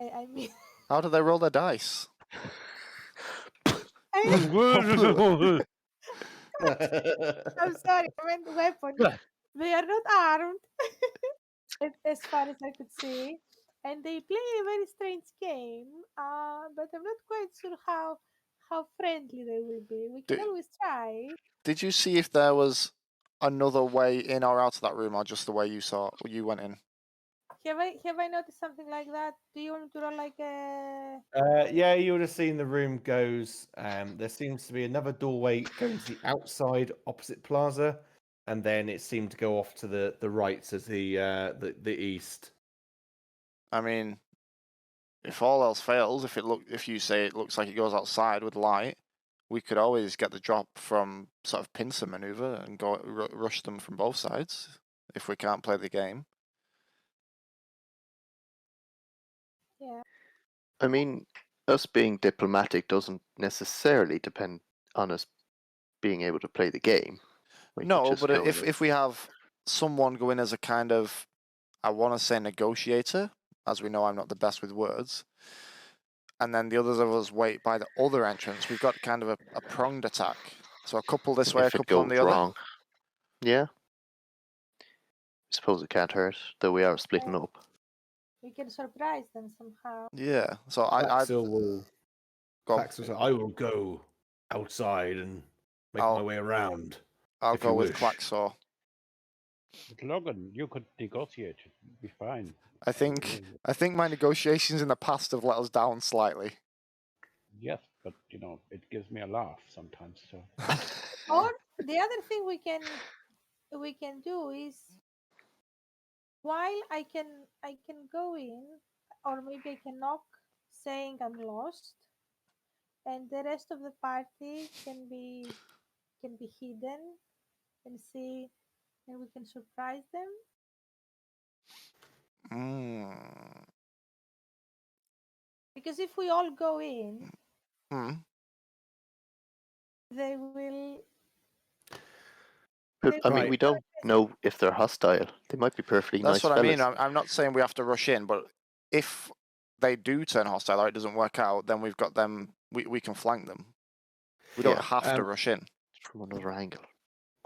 I mean, How do they roll their dice? I'm sorry, I meant weapon. They are not armed, as far as I could see, and they play a very strange game. But I'm not quite sure how friendly they will be. We can always try. Did you see if there was another way in or out of that room, or just the way you went in? Have I noticed something like that? Do you want me to roll like a? Yeah, you would have seen the room goes. There seems to be another doorway going to the outside opposite plaza, and then it seemed to go off to the right to the east. I mean, if all else fails, if you say it looks like it goes outside with light, we could always get the drop from sort of pincer maneuver and go rush them from both sides if we can't play the game. Yeah. I mean, us being diplomatic doesn't necessarily depend on us being able to play the game. No, but if we have someone go in as a kind of, I want to say negotiator, as we know I'm not the best with words, and then the others of us wait by the other entrance, we've got kind of a pronged attack. So a couple this way, a couple on the other. Yeah. I suppose it can't hurt, though we are splitting up. We can surprise them somehow. Yeah. So I will go outside and make my way around. I'll go with Quacksaw. But Logan, you could negotiate. It'd be fine. I think my negotiations in the past have let us down slightly. Yes, but it gives me a laugh sometimes. So. Or the other thing we can do is, while I can go in, or maybe I can knock, saying I'm lost, and the rest of the party can be hidden and see, and we can surprise them. Because if we all go in, they will. I mean, we don't know if they're hostile. They might be perfectly nice fellas. That's what I mean. fellas. I'm not saying we have to rush in, but if they do turn hostile or it doesn't work out, then we've got them. We can flank them. We don't have to rush in. From another angle.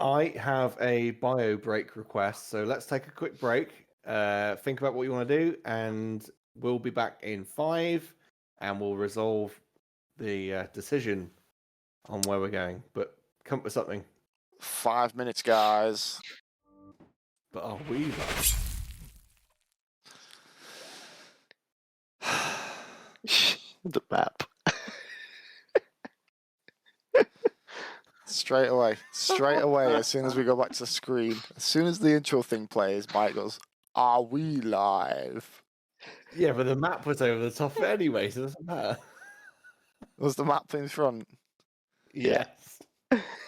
I have a bio break request, so let's take a quick break. Think about what you want to do, and we'll be back in 5, and we'll resolve the decision on where we're going. But come up with something. 5 minutes, guys. But are we? The map. Straight away, as soon as we go back to the screen, as soon as the intro thing plays, Mike goes, "Are we live?" Yeah, but the map was over the top anyway, so it doesn't matter. Was the map in front? Yes.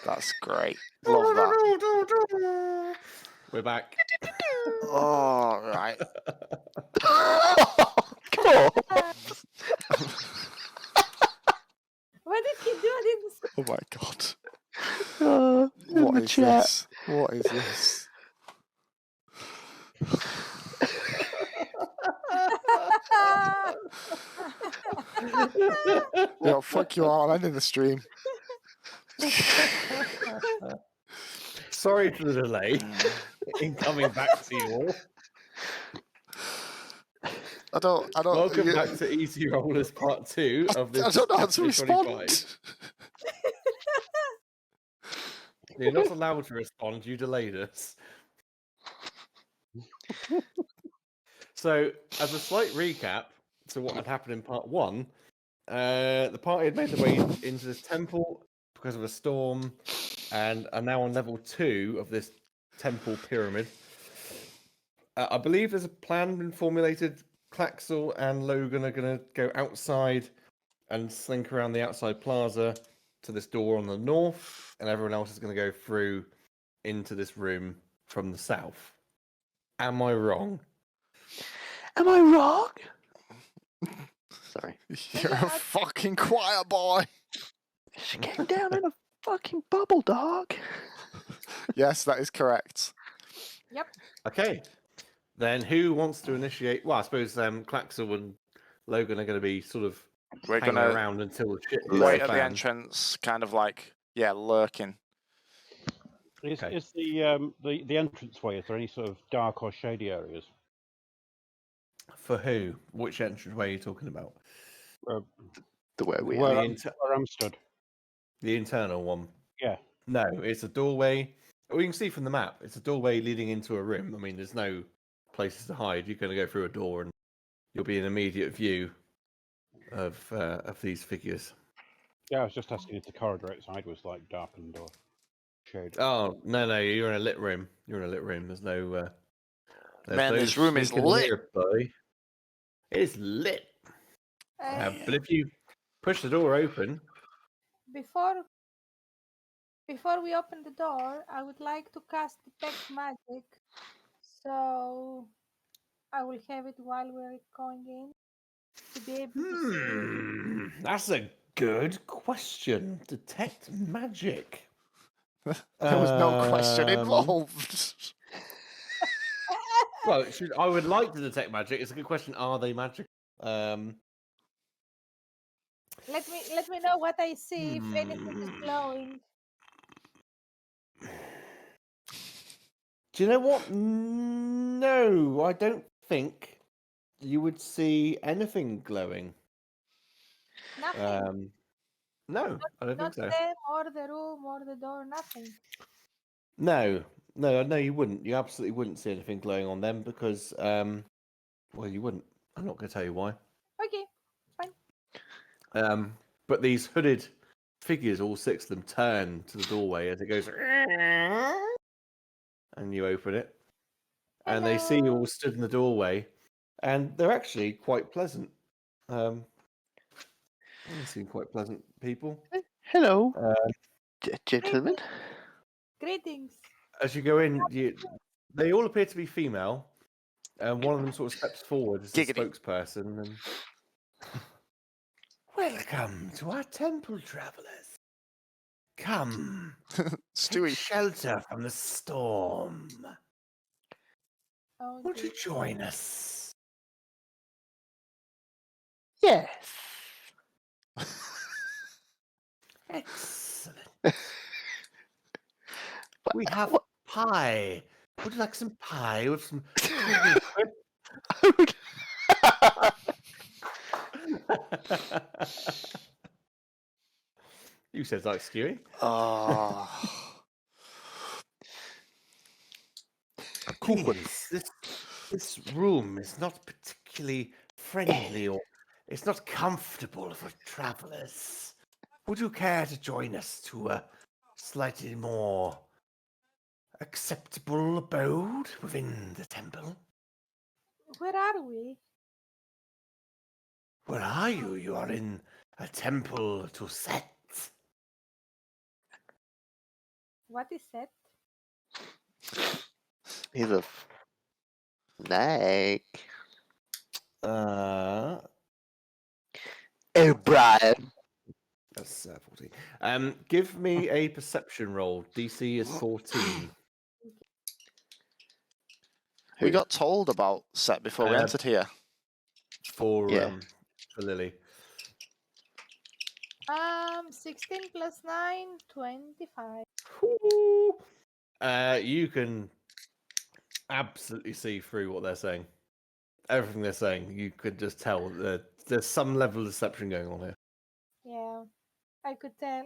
That's great. Love that. We're back. All right. Go. What did he do? I didn't see. Oh my god. In What the is chat. this? What is this? Yo, fuck you all. I'm ending the stream. Sorry for the delay in coming back to you all. I don't. Welcome back to Easy Rollers Part 2 of this I don't know how to episode 25. respond. You're not allowed to respond, you delayed us. So, as a slight recap to what had happened in Part 1, the party had made their way into this temple because of a storm and are now on level 2 of this temple pyramid. I believe there's a plan been formulated. Claxel and Logan are going to go outside and slink around the outside plaza to this door on the north, and everyone else is going to go through into this room from the south. Am I wrong? Am I wrong? Sorry. You're a fucking quiet boy. She came down in a fucking bubble, dog. Yes, that is correct. Yep. Okay. Then who wants to initiate? Well, I suppose Claxel and Logan are going to be sort of We're hanging gonna around until shit hits wait the at the fan. entrance, kind of like lurking. Is Okay. is the entranceway? Is there any sort of dark or shady areas? For who? Which entranceway are you talking about? The way we Where The, are. where I'm stood. the internal one. Yeah. No, it's a doorway. Well, you can see from the map, it's a doorway leading into a room. I mean, there's no places to hide. You're going to go through a door and you'll be in immediate view of these figures. Yeah, I was just asking if the corridor outside was like darkened or shaded. Oh, no, you're in a lit room. You're in a lit room. There's no... Man, no this room is sneaking lit. here, buddy. It's lit. But if you push the door open... Before we open the door, I would like to cast detect magic. So I will have it while we're going in to be able to see. That's a good question. Detect magic. There was no question Um, involved. Well, I would like to detect magic. It's a good question. Are they magic? Let me know what I see if anything is glowing. Do you know what? No, I don't think you would see anything glowing. Nothing. No, I don't Not think so. them or the room or the door. Nothing. No, you wouldn't. You absolutely wouldn't see anything glowing on them because, well, you wouldn't. I'm not going to tell you why. Okay, fine. But these hooded figures, all six of them, turn to the doorway as it goes, and you open it, and they see you all stood in the doorway, and they're actually quite pleasant. They seem quite pleasant people. Hello, gentlemen. Greetings. As you go in, they all appear to be female, and one of them sort of steps forward as the Giggity. spokesperson. And welcome to our temple, travelers. Come, Stewie. take shelter from the storm. Oh, Won't you dear. join us? Yes. Excellent. We have pie. Would you like some pie with some? You said like Stewie. Oh. Please, this room is not particularly friendly, or it's not comfortable for travelers. Would you care to join us to a slightly more acceptable abode within the temple? Where are we? Where are you? You are in a temple to Sseth. What is that? He's a snake. O'Brien. That's 14. Give me a perception roll. DC is 14. We Who? got told about Sseth before we entered here. For Yeah. for Lily. 16 plus 9, 25. Whoo! You can absolutely see through what they're saying. Everything they're saying, you could just tell that there's some level of deception going on here. Yeah, I could tell.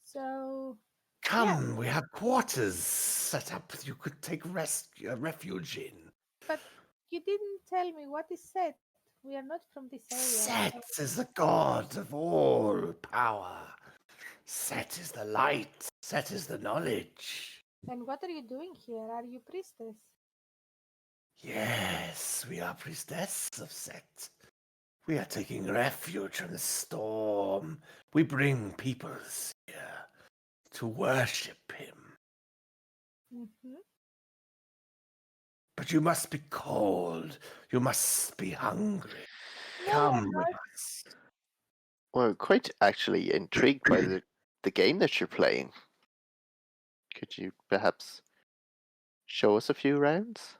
So, Come, we have quarters set up you could take refuge in. but you didn't tell me what is Sseth. We are not from this area. Sseth is the god of all power. Sseth is the light. Sseth is the knowledge. And what are you doing here? Are you priestess? Yes, we are priestess of Sseth. We are taking refuge from the storm. We bring peoples here to worship him. Mm-hmm. But you must be cold. You must be hungry. No, Come I'm with not. us. Well, quite actually intrigued by the game that you're playing. Could you perhaps show us a few rounds?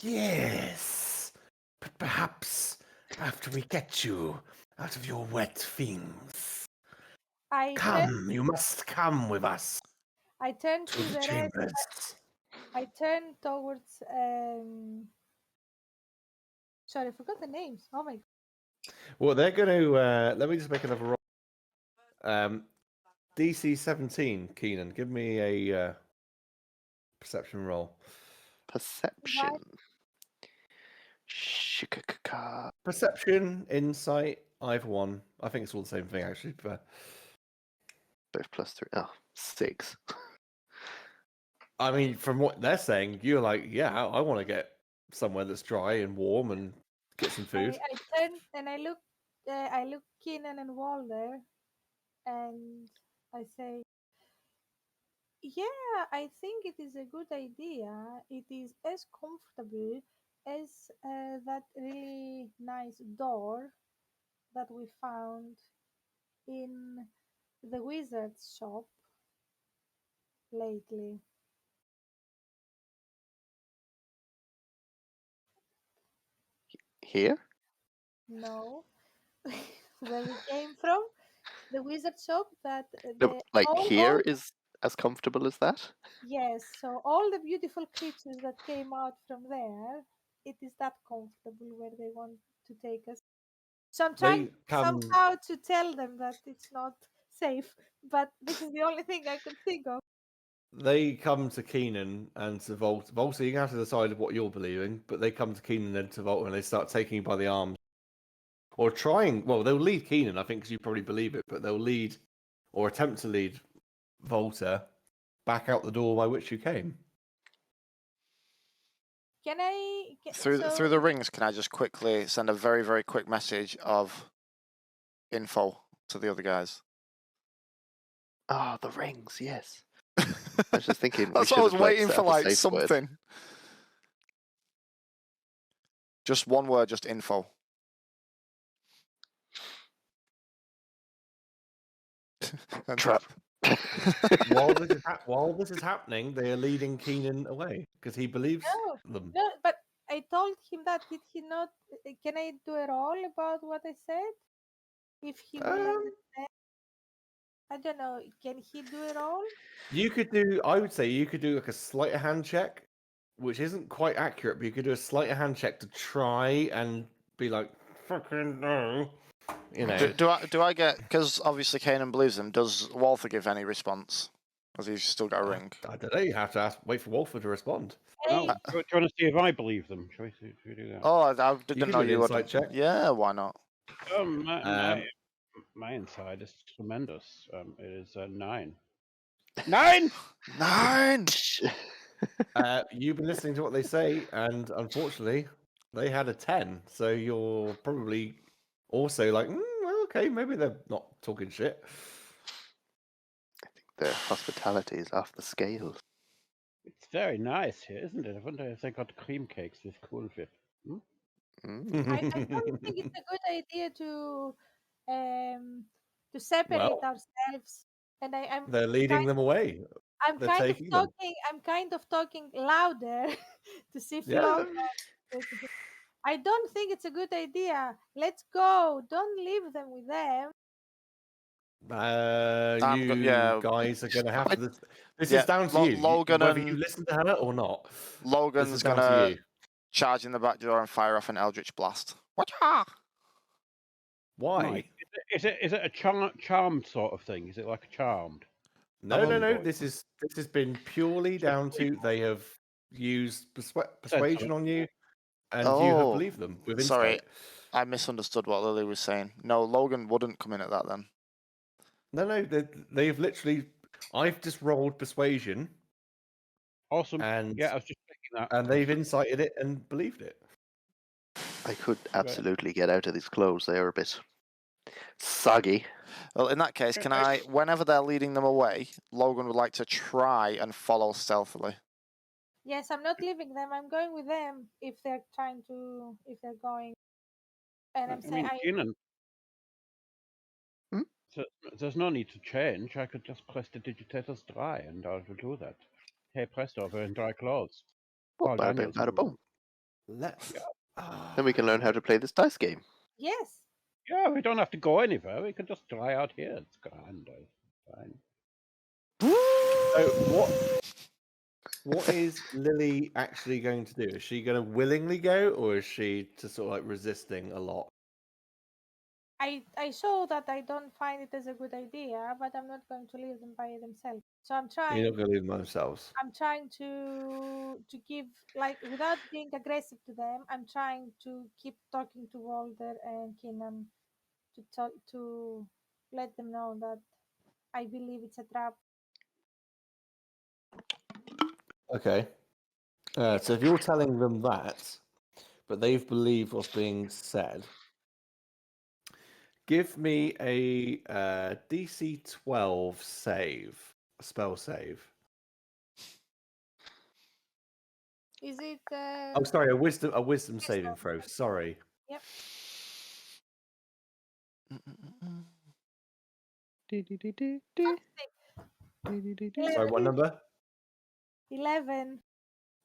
Yes, but perhaps after we get you out of your wet things. I Come, you must come with us turn to to the the rest. chambers. I turn towards. Sorry, I forgot the names. Oh my. Well, they're going to. Let me just make another roll. DC 17, Keenan. Give me a perception roll. Perception. Shikakaka. Perception, insight, either one. I think it's all the same thing, actually. But 5 plus 3. Oh, 6. I mean, from what they're saying, you're like, yeah, I want to get somewhere that's dry and warm and get some food. I turn and I look Keenan and Walder, and I say, yeah, I think it is a good idea. It is as comfortable as that really nice door that we found in the wizard's shop lately. Here? No, where we came from, the wizard shop that No, the like all here is as comfortable as that? yes, so all the beautiful creatures that came out from there, it is that comfortable where they want to take us. So I'm trying They come. somehow to tell them that it's not safe, but this is the only thing I could think of. They come to Keenan and to Volta. Volta, you have to decide what you're believing, but they come to Keenan and to Volta and they start taking you by the arms. Or trying, well, they'll lead Keenan, I think, because you probably believe it, but they'll lead or attempt to lead Volta back out the door by which you came. Can I get, Through the rings, can I just quickly send a very, very quick message of info to the other guys? Oh, the rings, yes. I was just thinking. That's what I was waiting for, like something. Just one word, just info. Trap. While this is happening, they are leading Keenan away because he believes them. No, but I told him that. Did he not? Can I do a roll about what I said? If he will understand. I don't know. Can he do it all? You could do. I would say you could do like a sleight of hand check, which isn't quite accurate, but you could do a sleight of hand check to try and be like, "Fucking no," you know. Do I get, because obviously Kanan believes him? Does Walther give any response? Has he still got a ring? I don't know. You have to wait for Wolfer to respond. Hey, Oh, do you want to see if I believe them? Shall we do that? Oh, I You didn't can know do you an would. insight check. Yeah, why not? My inside is tremendous. It is 9. 9! 9! You've been listening to what they say, and unfortunately, they had a 10. So you're probably also like, well, okay, maybe they're not talking shit. I think their hospitality is off the scales. It's very nice here, isn't it? I wonder if they got cream cakes with cool fit. Hmm? I don't think it's a good idea to separate Well, ourselves. And they're leading them away. They're taking them. I'm kind of talking louder to see if Yeah. I don't think it's a good idea. Let's go. Don't leave them with them. Yeah. Guys are going to have to. This Yeah, is down to you. Logan Whether and you listen to her or not. This Logan's is down to gonna you. charge in the back door and fire off an Eldritch Blast. Whatcha? Why? Right. Is it a charmed sort of thing? Is it like a charmed? No. Ongoing. This has been purely down to they have used persuasion on you, and you have Oh, believed them with sorry, insight. I misunderstood what Lily was saying. No, Logan wouldn't come in at that then. No, they've literally. I've just rolled persuasion, Awesome. and Yeah, I was just thinking that. and they've incited it and believed it. I could absolutely get out of these clothes. They are a bit soggy. Well, in that case, can I, whenever they're leading them away, Logan would like to try and follow stealthily. Yes, I'm not leaving them. I'm going with them if they're going. And I'm I saying, mean, Keenan, so there's no need to change. I could just press the digitators dry, and I will do that. Hey, presto, we're in dry clothes. Well, Paul bada bing, Daniels. bada boom. Let's. Then we can learn how to play this dice game. yes. Yeah, we don't have to go anywhere. We can just dry out here. It's grand. Fine. So what is Lily actually going to do? Is she going to willingly go, or is she just sort of like resisting a lot? I show that I don't find it as a good idea, but I'm not going to leave them by themselves. So I'm trying. You're not going to leave them by themselves. I'm trying to give, like, without being aggressive to them. I'm trying to keep talking to Walter and Keenan to let them know that I believe it's a trap. Okay. So if you're telling them that, but they've believed what's being said, give me a DC 12 save, spell save. Is it? Oh, sorry, a wisdom saving throw. Sorry. Yep. Sorry, what number? 11.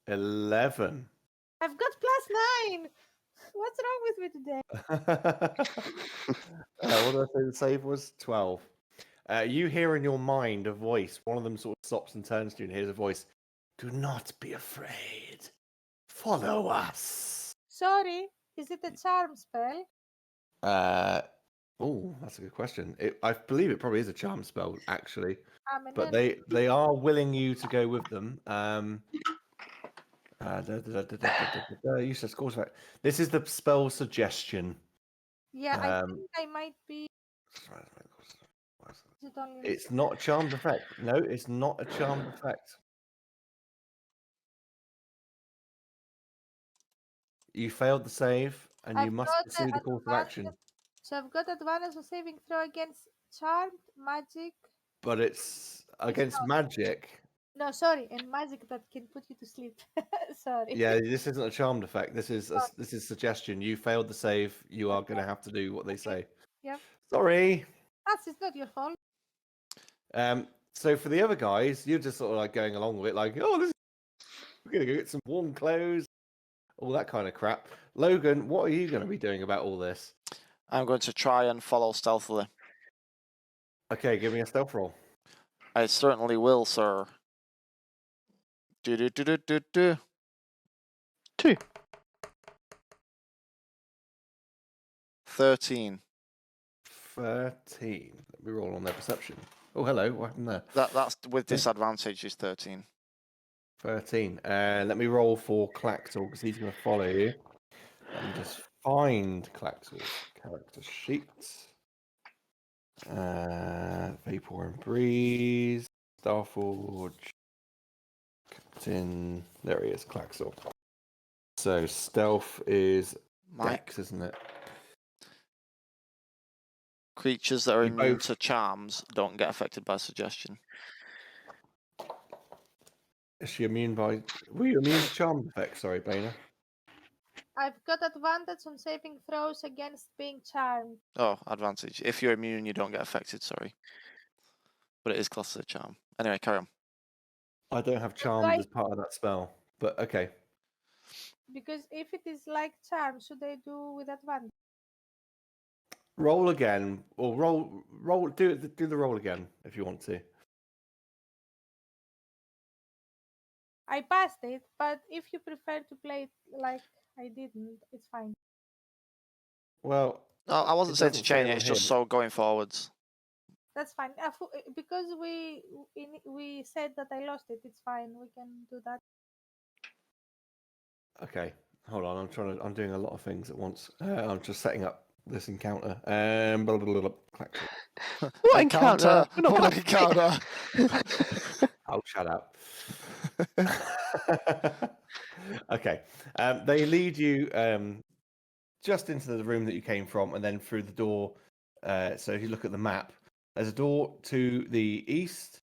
11. I've got +9. What's wrong with me today? What did I say the save was? 12. You hear in your mind a voice. One of them sort of stops and turns to you and hears a voice. Do not be afraid. Follow us. Sorry. Is it a charm spell? Oh, that's a good question. I believe it probably is a charm spell, actually. But Then they are willing you to go with them. Useless course effect. This is the spell suggestion. yeah, I think I might be. Is it only It's not a charmed effect. No, it's not a charmed effect. You failed the save, and you I've must got pursue the course of action. So I've got advantage of saving throw against charmed magic. But it's against magic. No, sorry, and magic that can put you to sleep. Sorry. Yeah, this isn't a charmed effect. This is suggestion. You failed the save. You are going to have to do what they say. Yep. Sorry. It's not your fault. So for the other guys, you're just sort of like going along with it, like, oh, we're going to go get some warm clothes, all that kind of crap. Logan, what are you going to be doing about all this? I'm going to try and follow stealthily. Okay, give me a stealth roll. I certainly will, sir. Do. 2. 13. 13. Let me roll on their perception. Oh, hello. What happened there? That's with disadvantage is 13. 13. Let me roll for Claxel because he's going to follow you. Let me just find Claxel's character sheet. Vapor and Breeze. Starforge. Captain. There he is, Claxel. So stealth is Dex, isn't it? Creatures that are You immune both- to charms don't get affected by suggestion. Is she immune by... Were you immune to charm effects? Sorry, Baina. I've got advantage on saving throws against being charmed. Oh, advantage. If you're immune, you don't get affected, sorry. But it is classed as a charm. Anyway, carry on. I don't have charmed I- as part of that spell, but okay. Because if it is like charm, should I do with advantage? Roll again, or roll. Do the roll again if you want to. I passed it, but if you prefer to play it like I didn't, it's fine. Well, No, I wasn't It saying to doesn't say change it, on it's just here. so going forwards. That's fine. Because we said that I lost it, it's fine. We can do that. okay. Hold on, I'm doing a lot of things at once. I'm just setting up this encounter. Blah, blah, blah, blah. Clack. What encounter? We're not What gonna encounter? Oh, shut up. Okay. They lead you just into the room that you came from, and then through the door. So if you look at the map, there's a door to the east,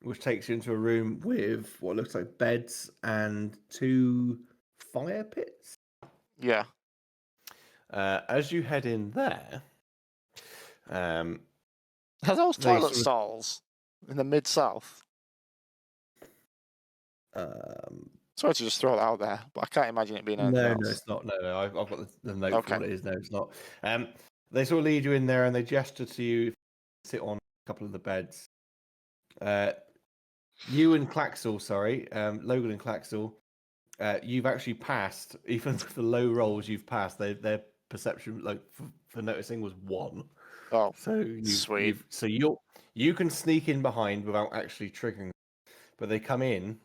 which takes you into a room with what looks like beds and 2 fire pits. Yeah. As you head in there, Are those They toilet sort of- stalls in the mid-south? Sorry to just throw that out there, but I can't imagine it being anything no, else. it's not. No, I've got the note Okay. for what it is. No, it's not. They sort of lead you in there and they gesture to you, sit on a couple of the beds. You and Claxel, sorry, Logan and Claxel, you've actually passed, even with the low rolls you've passed, their perception like for noticing was 1. Oh, So sweet. you can sneak in behind without actually triggering, but they come in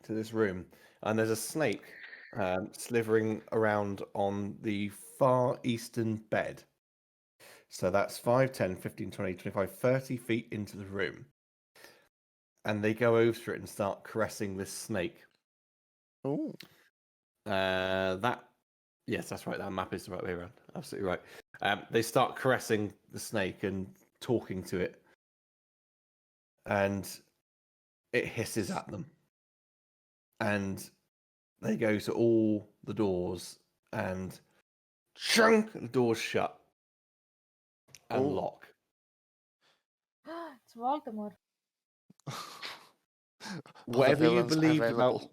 to this room and there's a snake slithering around on the far eastern bed. So that's 5, 10, 15, 20, 25, 30 feet into the room. And they go over it and start caressing this snake. Ooh. Yes, that's right. That map is the right way around. Absolutely right. They start caressing the snake and talking to it, and it hisses at them. And they go to all the doors, and chunk, the doors shut and Ooh. lock. It's Voldemort. Whatever you villains believed about, available.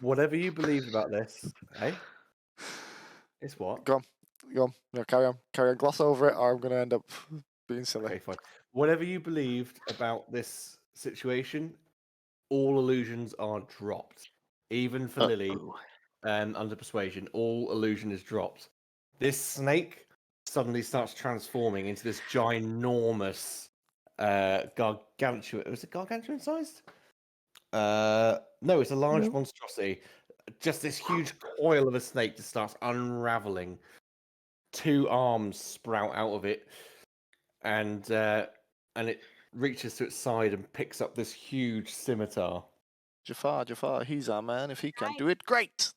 whatever you believed about this, eh? It's what? Go on. No, carry on. Gloss over it, or I'm going to end up being silly. Okay, fine. Whatever you believed about this situation, all illusions are dropped. Even for Lily, under persuasion, all illusion is dropped. This snake suddenly starts transforming into this ginormous, gargantuan. Was it gargantuan sized? No, it's a large monstrosity. Just this huge coil of a snake just starts unraveling. 2 arms sprout out of it, and it reaches to its side and picks up this huge scimitar. Jafar, he's our man. If he can do it, great.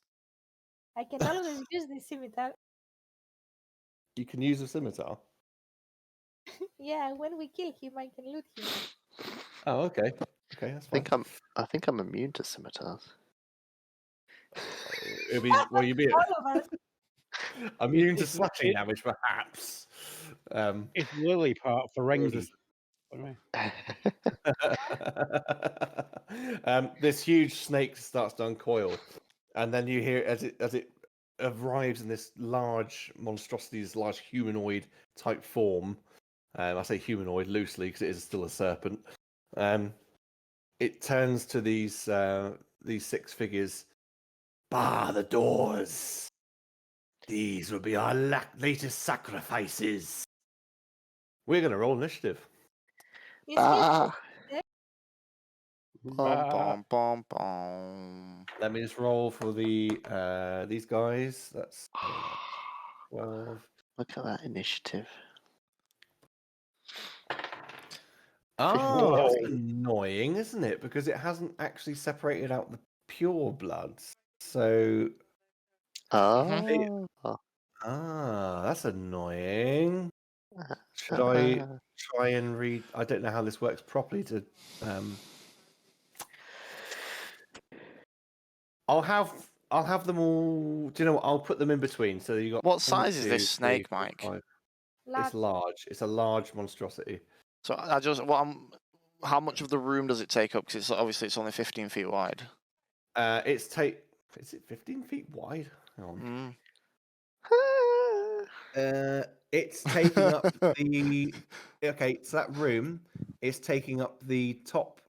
I can always use this scimitar. You can use a scimitar. Yeah, when we kill him, I can loot him. Oh, okay. Okay, that's fine. I think I'm immune to scimitars. It'll be well. You'd be All of us. immune to It's- slashing it- damage, perhaps. It's Lily part Or Ferengi. is Anyway. this huge snake starts to uncoil, and then you hear as it arrives in this large monstrosity, this large humanoid type form. I say humanoid loosely because it is still a serpent. It turns to these 6 figures. Bar the doors. These will be our latest sacrifices. We're going to roll initiative. Is Ah, Bum, bum, bum. Let me just roll for the these guys. That's 12. look at that initiative. Oh, that's Whoa. annoying, isn't it? Because it hasn't actually separated out the pure bloods. So, Oh, that's annoying. Should I try and read? I don't know how this works properly. I'll have I'll have them all. Do you know what? I'll put them in between. So you got. What 1, size is 2, this 3, snake, 4, Mike? 5. Large. It's large. It's a large monstrosity. So how much of the room does it take up? Because obviously it's only 15 feet wide. Is it 15 feet wide? Hang on. It's taking up the. Okay, so that room is taking up the top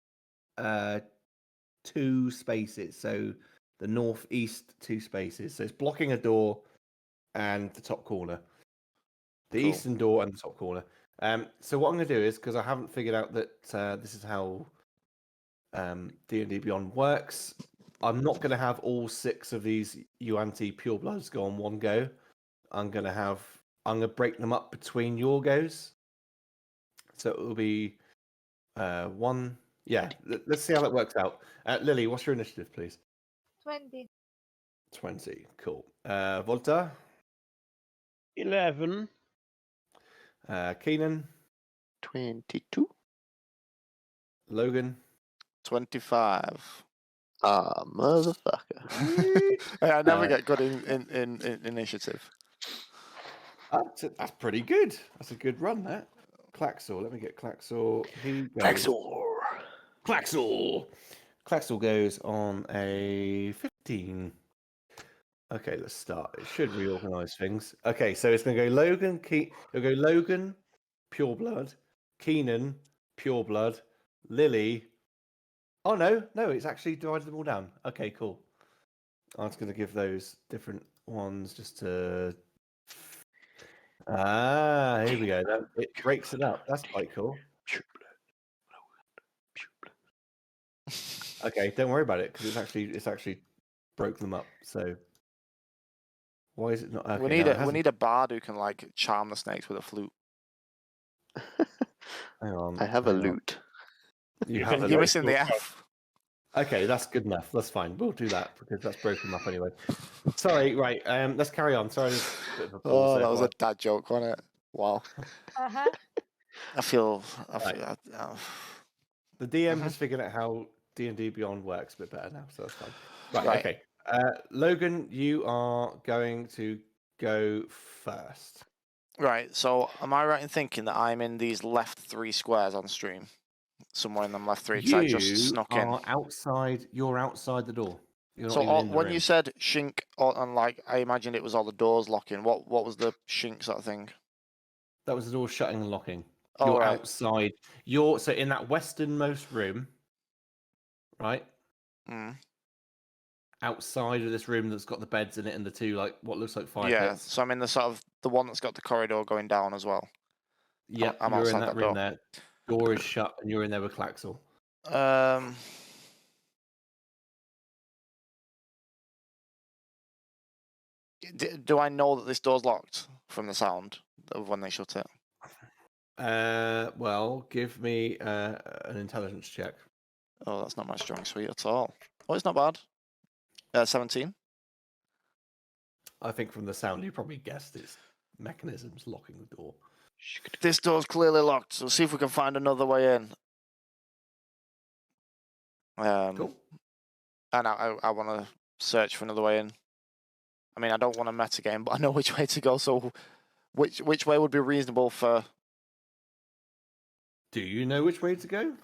2 spaces. So the northeast 2 spaces. So it's blocking a door and the top corner. The Cool. eastern door and the top corner. So what I'm going to do is, because I haven't figured out that this is how D&D Beyond works, I'm not going to have all 6 of these Yuan-Ti purebloods go on one go. I'm going to break them up between your goes. So it will be 1. Yeah, let's see how that works out. Lily, what's your initiative, please? 20. 20. Cool. Volta, 11. Keenan, 22. Logan. 25. Ah, motherfucker. I never get good in initiative. That's pretty good. That's a good run, that. Claxor. Let me get Claxor. He goes. Claxor. Claxor goes on a 15. Okay, let's start. It should reorganize things. Okay, so it's going to go Logan. It'll go Logan, pureblood. Keenan, pureblood. Lily. Oh no, it's actually divided them all down. Okay, cool. I'm just going to give those different ones just to. Here we go. It breaks it up. That's quite cool. Okay, don't worry about it because it's actually broke them up. So why is it not? Okay, We need a bard who can like charm the snakes with a flute. Hang on. I have a lute. You're missing the F. Okay, that's good enough. That's fine. We'll do that because that's broken up anyway. Sorry, right. Let's carry on. Sorry. Oh, that was a dad joke, wasn't it? Wow. Uh-huh. I feel. The DM has figured out how D&D Beyond works a bit better now, so that's fine. Right. Okay. Logan, you are going to go first. Right. So, am I right in thinking that I'm in these left 3 squares on stream? Somewhere in them left 3. I just snuck in. Outside. You're outside the door. You're So not even in the when room. you said shink, and like I imagined it was all the doors locking. What was the shink sort of thing? That was the door shutting and locking. Oh, You're right. outside. So in that westernmost room, right? Mm. Outside of this room that's got the beds in it and the 2 like what looks like fire Yeah. pits. So I'm in the sort of the one that's got the corridor going down as well. Yeah, I'm you're in outside that that room door. there. Door is shut and you're in there with Claxel. Do I know that this door's locked from the sound of when they shut it? Well, give me an intelligence check. Oh, that's not my strong suite at all. Oh, it's not bad. 17. I think from the sound you probably guessed it's mechanisms locking the door. This door's clearly locked, so see if we can find another way in. Cool. And I want to search for another way in. I mean, I don't want to metagame, but I know which way to go. So, which way would be reasonable for? Do you know which way to go?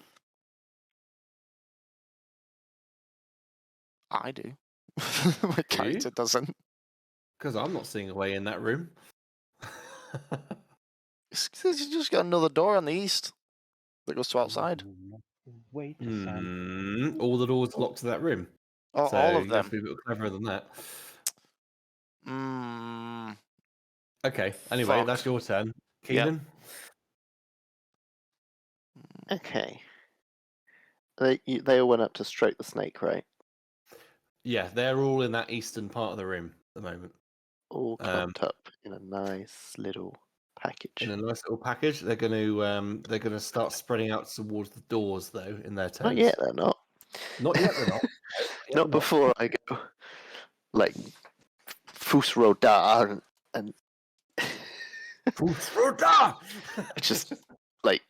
I do. My character doesn't. Because I'm not seeing a way in that room. You just got another door on the east that goes to outside. Wait. All the doors locked to that room. Oh, so all of you them. have to be a bit cleverer than that. Okay. Anyway, that's your turn, Keenan. Yep. Okay. They all went up to stroke the snake, right? Yeah, they're all in that eastern part of the room at the moment. All clumped up in a nice little package. In a nice little package. They're going to start spreading out towards the doors though in their turns. Not yet, they're not. Not yet, they're not. Not before I go like Fusroda and Fusroda. I just like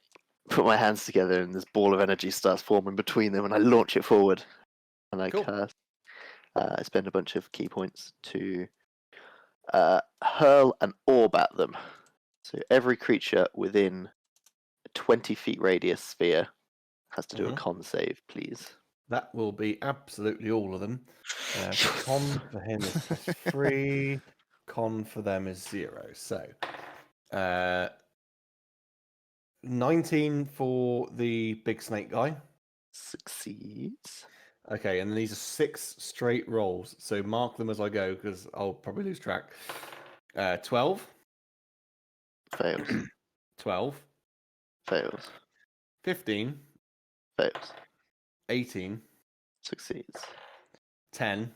put my hands together and this ball of energy starts forming between them and I launch it forward and I Cool. cast I spend a bunch of key points to hurl an orb at them. So every creature within a 20 feet radius sphere has to do a con save, please. That will be absolutely all of them. Con for him is +3. Con for them is 0. So, 19 for the big snake guy. Succeeds. Okay, and then these are 6 straight rolls. So mark them as I go because I'll probably lose track. 12. Fails. 12. Fails. 15. Fails. 18. Succeeds. 10.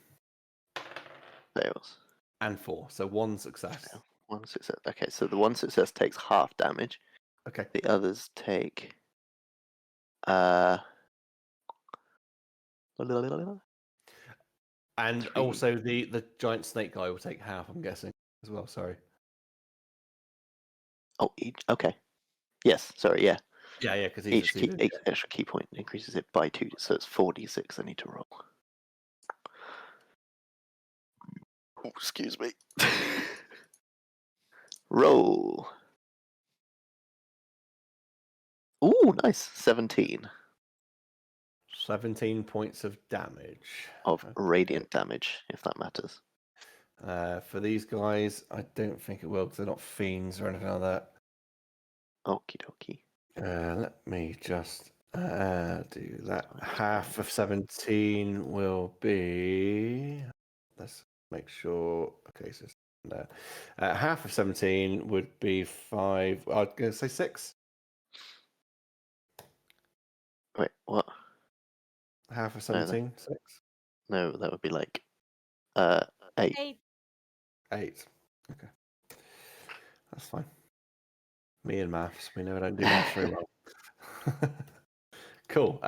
Fails. And 4. So 1 success. Fail. 1 success. Okay, so the 1 success takes half damage. Okay. The others take And 3. also the giant snake guy will take half, I'm guessing, as well. Sorry. Oh, each. Okay. Yes. Sorry. Yeah. Yeah, because he's Each extra key point increases it by 2, so it's 4d6 I need to roll. Oh, excuse me. Roll. Ooh, nice. 17 17 points of damage. of Okay. radiant damage, if that matters. For these guys, I don't think it will because they're not fiends or anything like that. Okie dokie. Let me just do that. Half of 17 will be. Let's make sure. Okay, so no. Half of 17 would be 5. I'm going to say 6. Wait, what? Half of No, 17, 6. No, that would be like 8. 8. 8. Okay. That's fine. Me and maths. We know I don't do maths very well. Cool.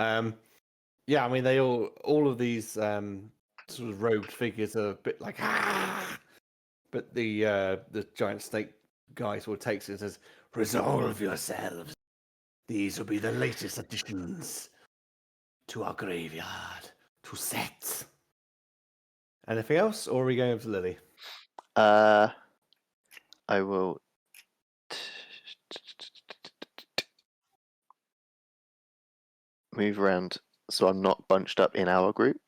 Yeah, I mean, they all of these sort of robed figures are a bit like but the giant snake guy sort of takes it and says, "Resolve yourselves. These will be the latest additions to our graveyard to Sseth." Anything else, or are we going over to Lily? I will move around so I'm not bunched up in our group,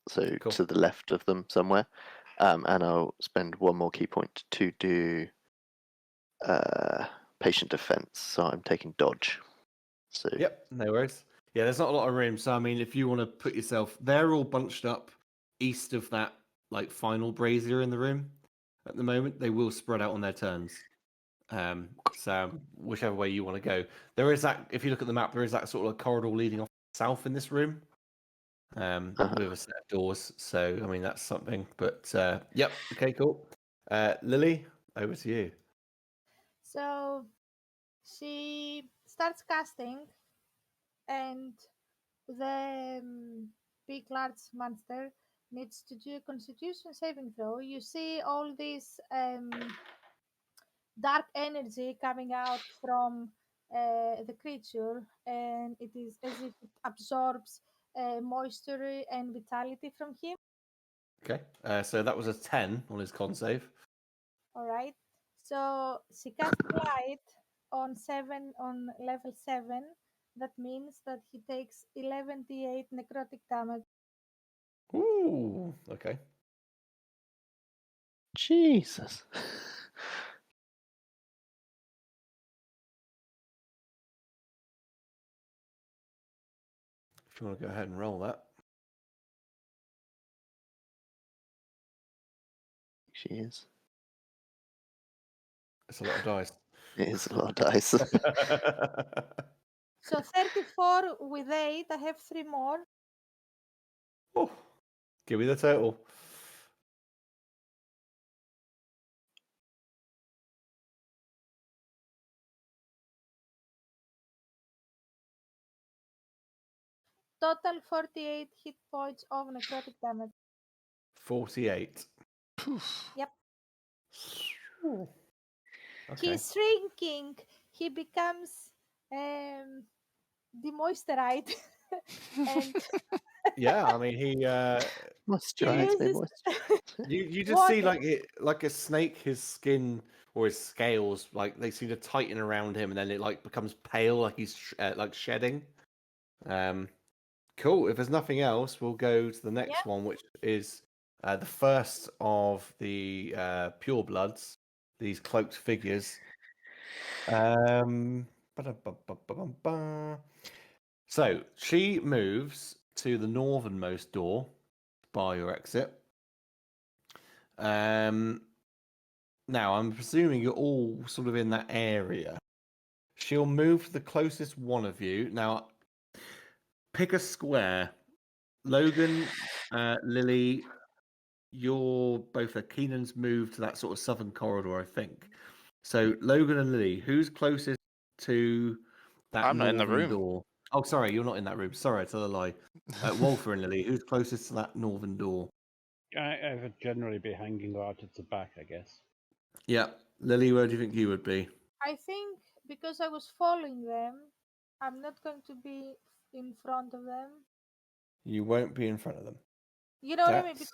so Cool. to the left of them somewhere, and I'll spend 1 more key point to do patient defense. So I'm taking dodge. So Yep, no worries. Yeah, there's not a lot of room, so I mean, if you want to put yourself, they're all bunched up east of that like final brazier in the room at the moment. They will spread out on their turns. So whichever way you want to go, there is that. If you look at the map, there is that sort of corridor leading off south in this room, with a set of doors. So I mean, that's something. But yep, okay, cool. Lily, over to you. So she starts casting, and the big large monster needs to do a constitution saving throw. You see all this dark energy coming out from the creature, and it is as if it absorbs moisture and vitality from him. Okay, so that was a 10 on his con save. All right. So she casts light on level 7. That means that he takes 11d8 necrotic damage. Ooh, okay. Jesus. If you want to go ahead and roll that. She is. It's a lot of dice. It is a lot of dice. So 34 with 8. I have 3 more. Oh, give me the total. Total 48 hit points of necrotic damage. 48. Yep. Okay. He's shrinking. He becomes demoisturized. And Yeah, I mean he. Moisturize me, uses moisturize. You just see water. like a snake, his skin or his scales like they seem to tighten around him, and then it like becomes pale, like he's like shedding. Cool. If there's nothing else, we'll go to the next one, which is the first of the pure bloods. These cloaked figures. Ba-da-ba-ba-ba-ba-ba. So she moves to the northernmost door by your exit. Now, I'm presuming you're all sort of in that area. She'll move to the closest one of you. Now, pick a square. Logan, Lily, you're both a Keenan's moved to that sort of southern corridor, I think. So, Logan and Lily, who's closest to that I'm not in the northern room. door? Oh, sorry, you're not in that room. Sorry, I tell a lie. Walter and Lily, who's closest to that northern door? I would generally be hanging out at the back, I guess. Yeah. Lily, where do you think you would be? I think because I was following them, I'm not going to be in front of them. You won't be in front of them. You know what I mean? That's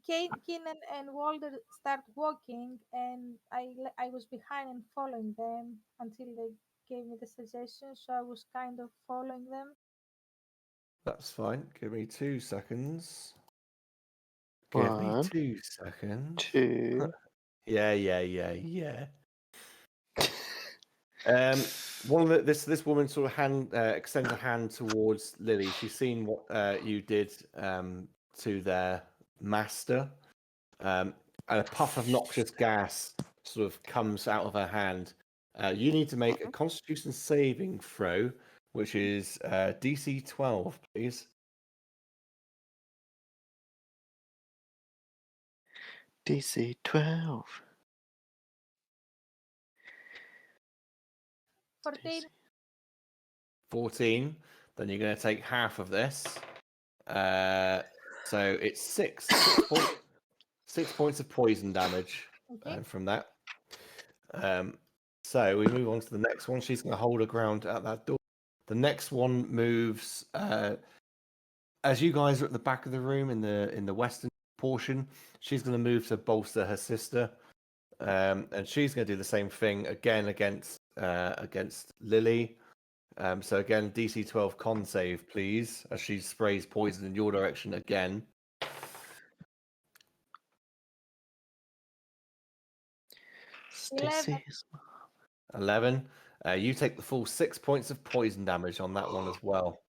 Because Keenan and Walter start walking, and I was behind and following them until they gave me the suggestion. So I was kind of following them. That's fine. Give me 2 seconds. Give me 1, 2 seconds. 2. Yeah. One of this woman sort of extends a hand towards Lily. She's seen what you did to their master, and a puff of noxious gas sort of comes out of her hand. You need to make a Constitution saving throw, which is DC 12, please. DC 12. 14. 14. Then you're going to take half of this. So it's 6 points of poison damage Okay. from that. So we move on to the next one. She's going to hold her ground at that door. The next one moves. As you guys are at the back of the room in the western portion, she's going to move to bolster her sister, and she's going to do the same thing again against Lily. So again, DC 12 con save, please, as she sprays poison in your direction again. 11. You take the full 6 points of poison damage on that one as well.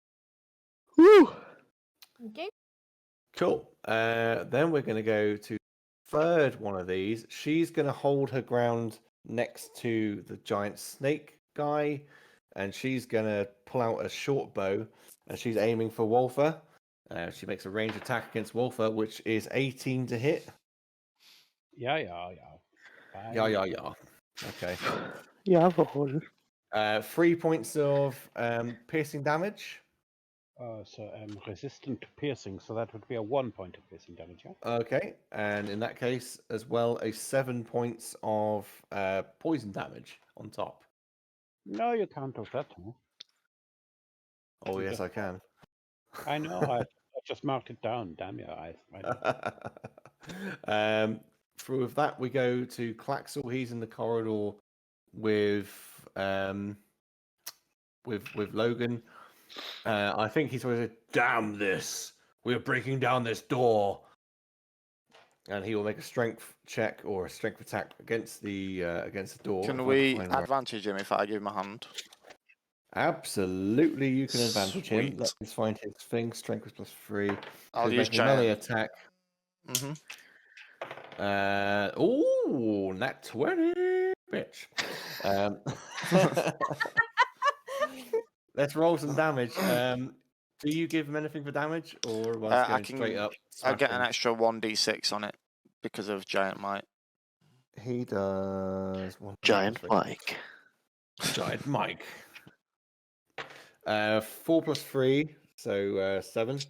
Woo! Okay. Cool. Then we're going to go to the third one of these. She's going to hold her ground next to the giant snake guy, and she's going to pull out a short bow, and she's aiming for Wolfer. She makes a range attack against Wolfer, which is 18 to hit. Yeah. Yeah. Okay. Yeah, Vol. 3 points of piercing damage. So I'm resistant to piercing, so that would be a 1 point of piercing damage, yeah? Okay, and in that case, as well, a 7 points of poison damage on top. No, you can't do that. Huh? Oh, You yes, just- I can. I know, I just marked it down. Damn your eyes. With that, we go to Claxel. He's in the corridor with Logan. I think he's going to say, "Damn this! We're breaking down this door." And he will make a strength check or a strength attack against the door. Can we advantage him if I give him a hand? Absolutely, you can advantage him. Sweet. Let's find his thing. Strength is +3. I'll He's use making a melee giant. attack. Mm-hmm. Nat 20, bitch. Let's roll some damage. Do you give him anything for damage, or was I going can- straight up? I get smash an him? extra 1d6 on it because of giant might. He does Giant Mike. Giant Mike. 4 + 3, so 7. 4,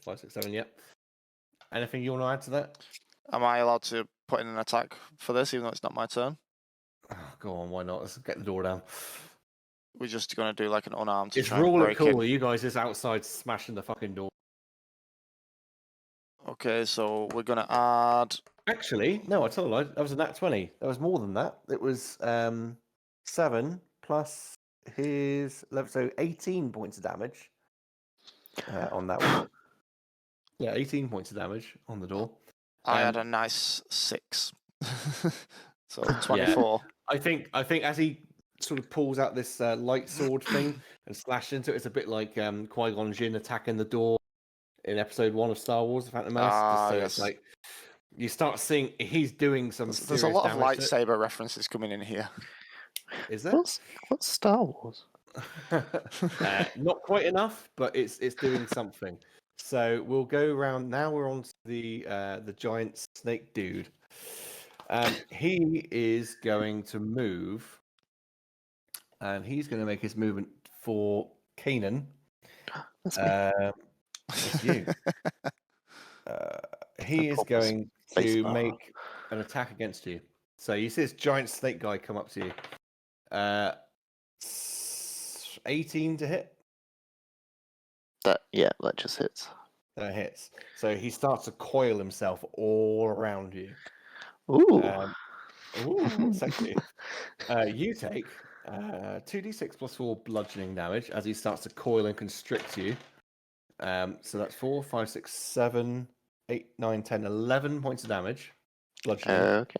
5, 6, 7. Yep. Anything you want to add to that? Am I allowed to put in an attack for this, even though it's not my turn? Oh, go on, why not? Let's get the door down. We're just going to do like an unarmed to It's try and rule it break cool. in. You guys just outside smashing the fucking door. Okay, so we're gonna add. Actually, no, I told you, that was a nat 20. That was more than that. It was 7 plus his level, so 18 points of damage on that one. Yeah, 18 points of damage on the door. I had a nice 6. So 24. I think as he sort of pulls out this light sword thing and slashes into it, it's a bit like Qui-Gon Jinn attacking the door in Episode 1 of Star Wars: The Phantom Menace. Ah, So yes. it's like you start seeing he's doing some There's a serious lot of damage to it. lightsaber references coming in here. Is there? What's Star Wars? Not quite enough, but it's doing something. So we'll go around now. We're on to the giant snake dude. He is going to move, and he's going to make his movement for Kanan. That's me. It's you. He is going to make an attack against you. So you see this giant snake guy come up to you. 18 to hit. That just hits. That hits. So he starts to coil himself all around you. Ooh. Ooh, sexy. You take 2d6 plus 4 bludgeoning damage as he starts to coil and constrict you. So that's 4, 5, 6, 7, 8, 9, 10, 11 points of damage. Bludgeoning. Okay.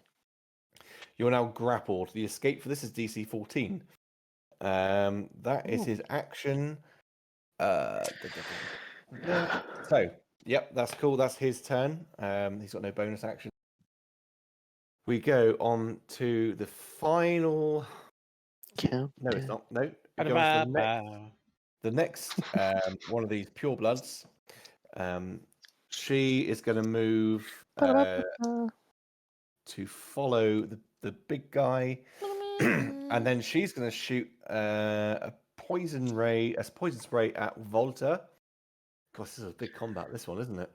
You're now grappled. The escape for this is DC 14. That is his action. So, yep, that's cool. That's his turn. He's got no bonus action. We go on to the final. Yeah. No, it's not. No. We go on to the next one of these purebloods. She is going to move to follow the big guy, and then she's going to shoot a poison spray at Volta. Gosh, this is a big combat, this one, isn't it?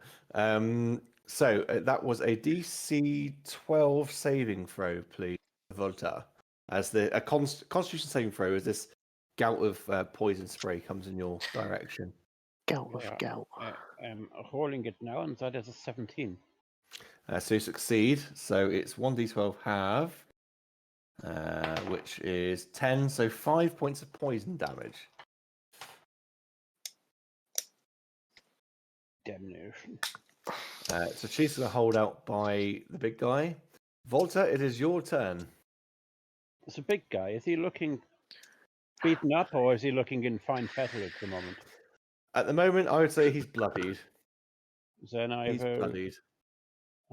So that was a DC 12 saving throw, please, Volta. As a Constitution saving throw, as this gout of poison spray comes in your direction. Gout of gout. I'm rolling it now, and that is a 17. So you succeed. So it's 1d12 half, which is 10. So 5 points of poison damage. Damnation. So she's going to hold out by the big guy. Volta, it is your turn. It's a big guy. Is he looking beaten up, or is he looking in fine fettle at the moment? At the moment, I would say he's bloodied. Then He's bloodied.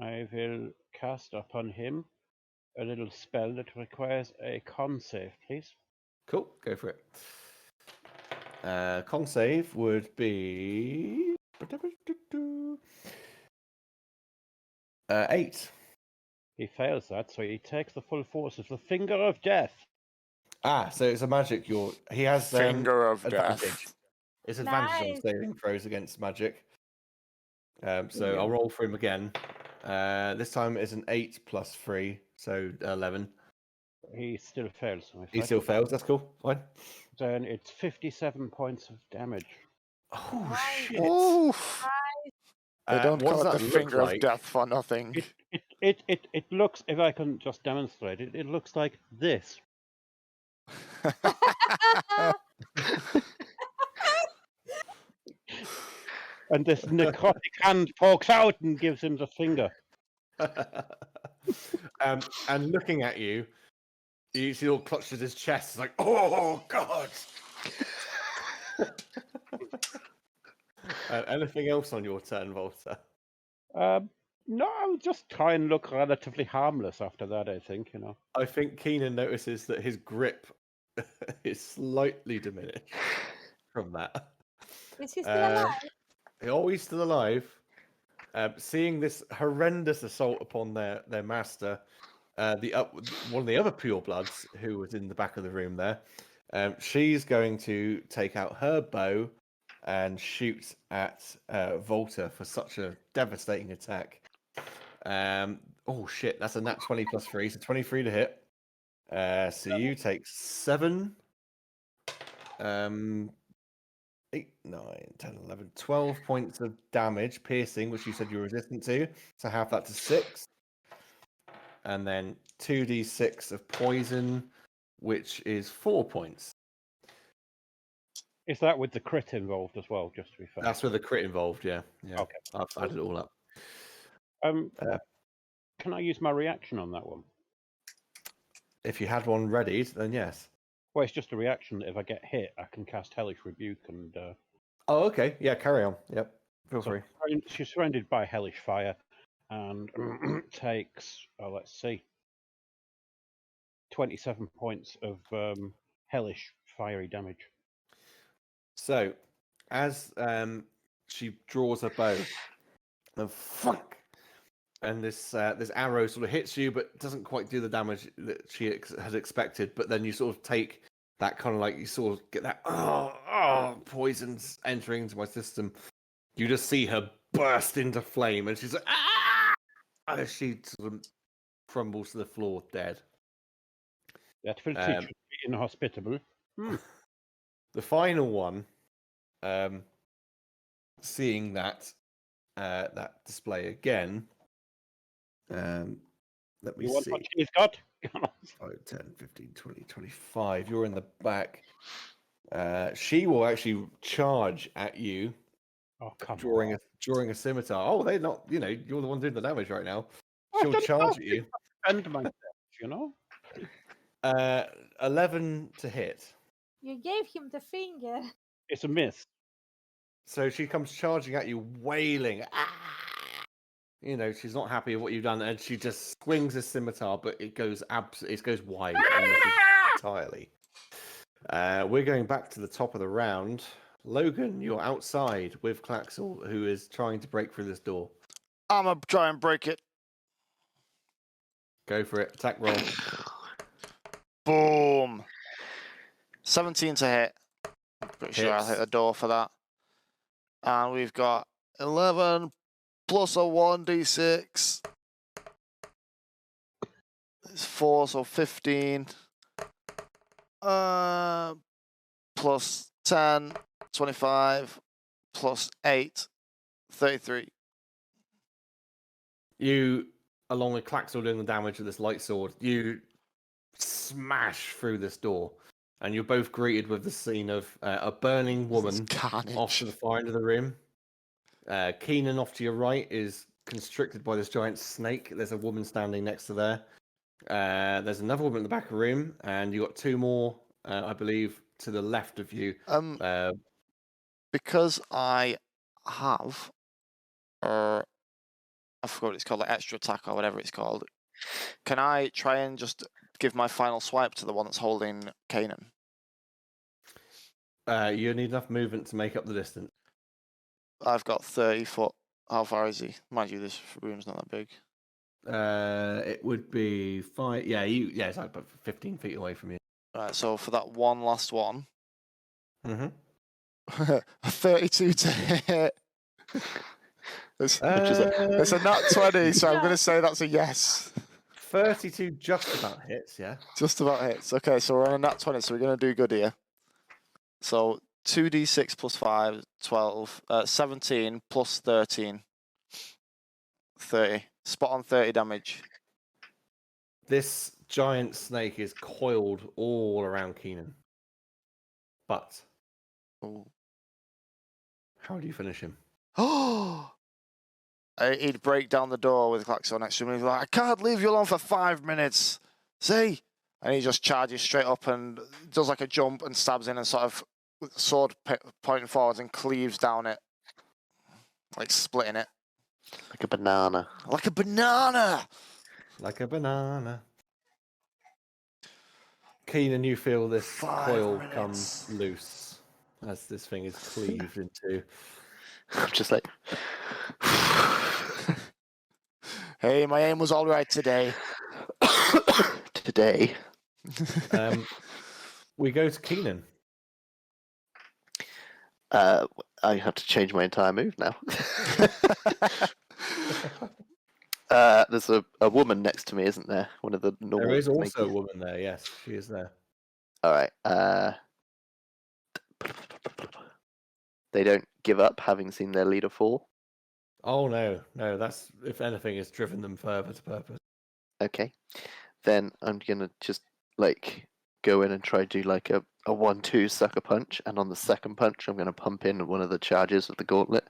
I will cast upon him a little spell that requires a con save, please. Cool, go for it. Con save would be 8. He fails that, so he takes the full force of the finger of death. So it's a magic. He has Finger of advantage. death. It's advantage Nice. on saving throws against magic. So I'll roll for him again. This time it's an 8 plus 3, so 11. He still fails. He still fails. That's cool. Fine. Then it's 57 points of damage. Oh shit! Oof. They don't what does call it that the look finger like? of death for nothing. It looks, if I can just demonstrate it, it looks like this. And this necrotic hand pokes out and gives him the finger. And looking at you, you see all clutched at his chest. It's like, oh god! Anything else on your turn, Volta? No, I'll just try and look relatively harmless after that, I think, I think Keenan notices that his grip is slightly diminished from that. Is he still alive? He's still alive. Seeing this horrendous assault upon their master, one of the other purebloods who was in the back of the room there, she's going to take out her bow and shoot at Volta for such a devastating attack. Oh shit, that's a nat 20 plus 3, so 23 to hit. So you take 7 8, 9, 10, 11, 12 points of damage, piercing, which you said you're resistant to. So half that to 6. And then 2d6 of poison, which is 4 points. Is that with the crit involved as well? Just to be fair. That's with the crit involved, yeah. Okay. I've added it all up. Can I use my reaction on that one? If you had one ready, then yes. Well, it's just a reaction that if I get hit, I can cast Hellish Rebuke and. Oh, okay. Yeah, carry on. Yep. Feel So free. she's surrounded by Hellish Fire, and takes. Oh, let's see. 27 points of Hellish fiery damage. So, as she draws her bow, and fuck, and this arrow sort of hits you, but doesn't quite do the damage that she had expected. But then you sort of take that kind of like you sort of get that poison's entering into my system. You just see her burst into flame, and she's like as she sort of crumbles to the floor, dead. That will teach you to be inhospitable. The final one, seeing that display again. Let me You want see. what she's got? 5, 10, 15, 20, 25. You're in the back. She will actually charge at you, Oh, come drawing a scimitar. Oh, they're not. You're the one doing the damage right now. on. She'll charge at you. Defend myself, you know. 11 to hit. You gave him the finger. It's a miss. So she comes charging at you, wailing. She's not happy with what you've done, and she just swings a scimitar, but it goes wide and misses entirely. We're going back to the top of the round. Logan, you're outside with Claxel, who is trying to break through this door. I'm gonna try and break it. Go for it. Attack roll. Boom. 17 to hit. I'm pretty sure I'll Hits. hit the door for that. And we've got 11 plus a 1d6. It's 4, so 15. Plus 10, 25. Plus 8, 33. You, along with Claxel doing the damage with this light sword, you smash through this door, and you're both greeted with the scene of a burning woman Carnage. off to the far end of the room. Keenan, off to your right, is constricted by this giant snake. There's a woman standing next to there. There's another woman in the back of the room, and you got 2 more, I believe, to the left of you. Because I have, I forgot what it's called, like extra attack or whatever it's called. Can I try and just give my final swipe to the one that's holding Kanan? You need enough movement to make up the distance. I've got 30 foot. How far is he? Mind you, this room's not that big. It would be 5. Yeah, it's like about 15 feet away from you. Right, so for that one last one, Mm-hmm. 32 to hit. It's a nat 20, so I'm going to say that's a yes. 32 just about hits, yeah. Just about hits. Okay, so we're on a nat 20, so we're going to do good here. So 2d6 plus 5, 12, 17 plus 13, 30. Spot on 30 damage. This giant snake is coiled all around Keenan. But Ooh. how do you finish him? Oh! He'd break down the door with Klaxon next to him and he's like, I can't leave you alone for 5 minutes. See? And he just charges straight up and does like a jump and stabs in and sort of with the sword pointing forwards and cleaves down it. Like splitting it. Like a banana. Like a banana! Like a banana. Keenan, you feel this 5 coil minutes. come loose as this thing is cleaved into. I'm just like, Hey, my aim was all right today. today. We go to Keenan. I have to change my entire move now. There's a woman next to me, isn't there? One of the normal. There is also a sneaky- woman there, yes, she is there. All right. they don't give up having seen their leader fall. Oh no, that's if anything, it's driven them further to purpose. Okay, then I'm gonna just like go in and try to do like a 1-2 sucker punch, and on the second punch, I'm gonna pump in one of the charges of the gauntlet.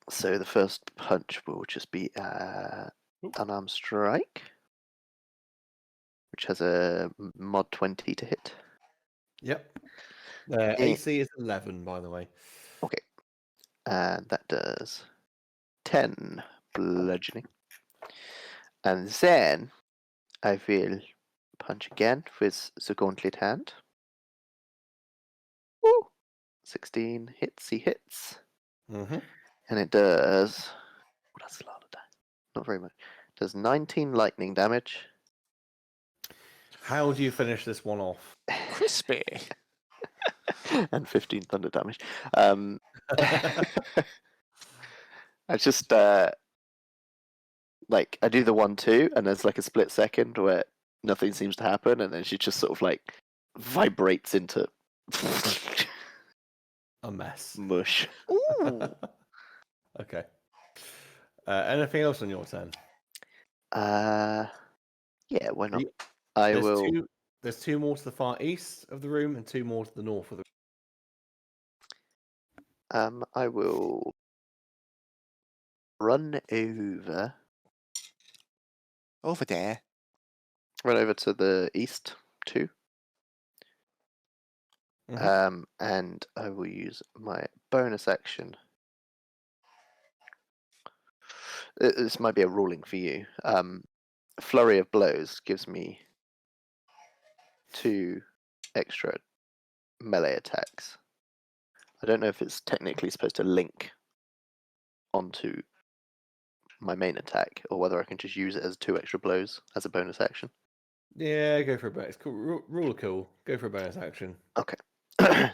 So the first punch will just be unarmed strike, which has a mod 20 to hit. Yep. AC is 11, by the way. Okay, and that does 10 bludgeoning. And then I will punch again with the gauntlet hand. Woo! 16 hits, he hits. Mm-hmm. And it does... Oh, that's a lot of damage. Not very much. It does 19 lightning damage. How do you finish this one off? Crispy. And 15 thunder damage. I just... like, I do the 1-2, and there's like a split second where nothing seems to happen, and then she just sort of like vibrates into... A mess. mush. Ooh. Okay. Anything else on your turn? Yeah, why not? You- I There's will... There's 2 more to the far east of the room and 2 more to the north of the room. I will run over Over there. to the east too. Mhm. And I will use my bonus action. This might be a ruling for you. Flurry of blows gives me 2 extra melee attacks. I don't know if it's technically supposed to link onto my main attack, or whether I can just use it as 2 extra blows as a bonus action. Yeah, go for a bonus. Cool. Rule of cool. Go for a bonus action. Okay.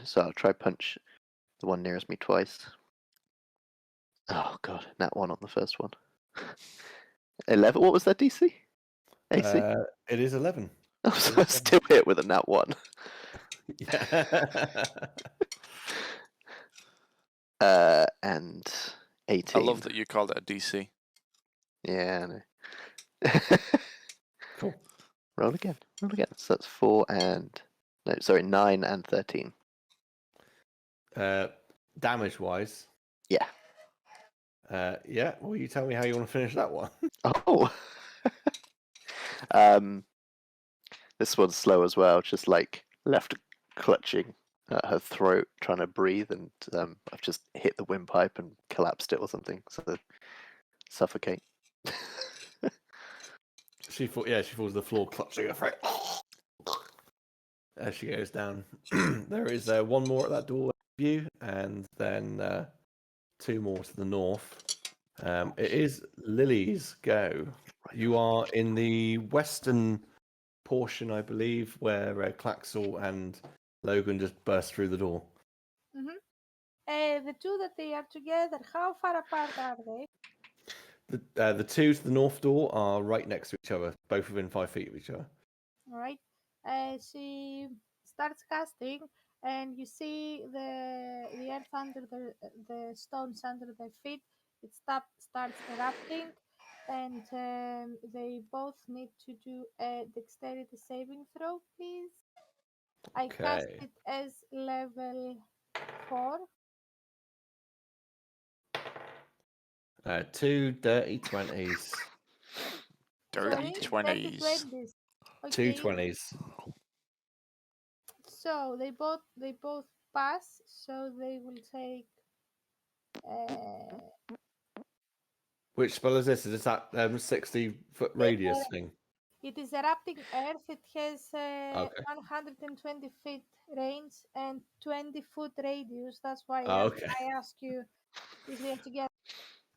So I'll try punch the one nearest me twice. Oh god, nat 1 on the first one. 11. What was that DC? AC? It is 11. I was still hit with a nat 1. Yeah. And 18. I love that you called it a DC. Yeah, I know. Cool. Roll again. So that's 4 and... No, sorry, 9 and 13. Damage wise. Yeah. Yeah. Well, you tell me how you want to finish that one. Oh! This one's slow as well, just like left clutching at her throat, trying to breathe, and I've just hit the windpipe and collapsed it or something, so suffocate. She falls to the floor, clutching her throat. As she goes down. There is 1 more at that door view, and then 2 more to the north. It is Lily's go. You are in the western portion, I believe, where Claxel and Logan just burst through the door. The two that they are together, how far apart are they? The 2 to the north door are right next to each other, both within 5 feet of each other. All right. She starts casting, and you see the earth under the stones under their feet. It starts erupting, and they both need to do a dexterity saving throw, please. I cast Okay. it as level 4. 2 dirty 20s. Dirty Sorry, 20s. 20s. 2 Okay. 20s. So they both pass, so they will take Which spell is this? Is this that 60-foot radius thing? it is erupting earth. It has Okay. 120 feet range and 20-foot radius. That's why Okay. I ask you if they're together.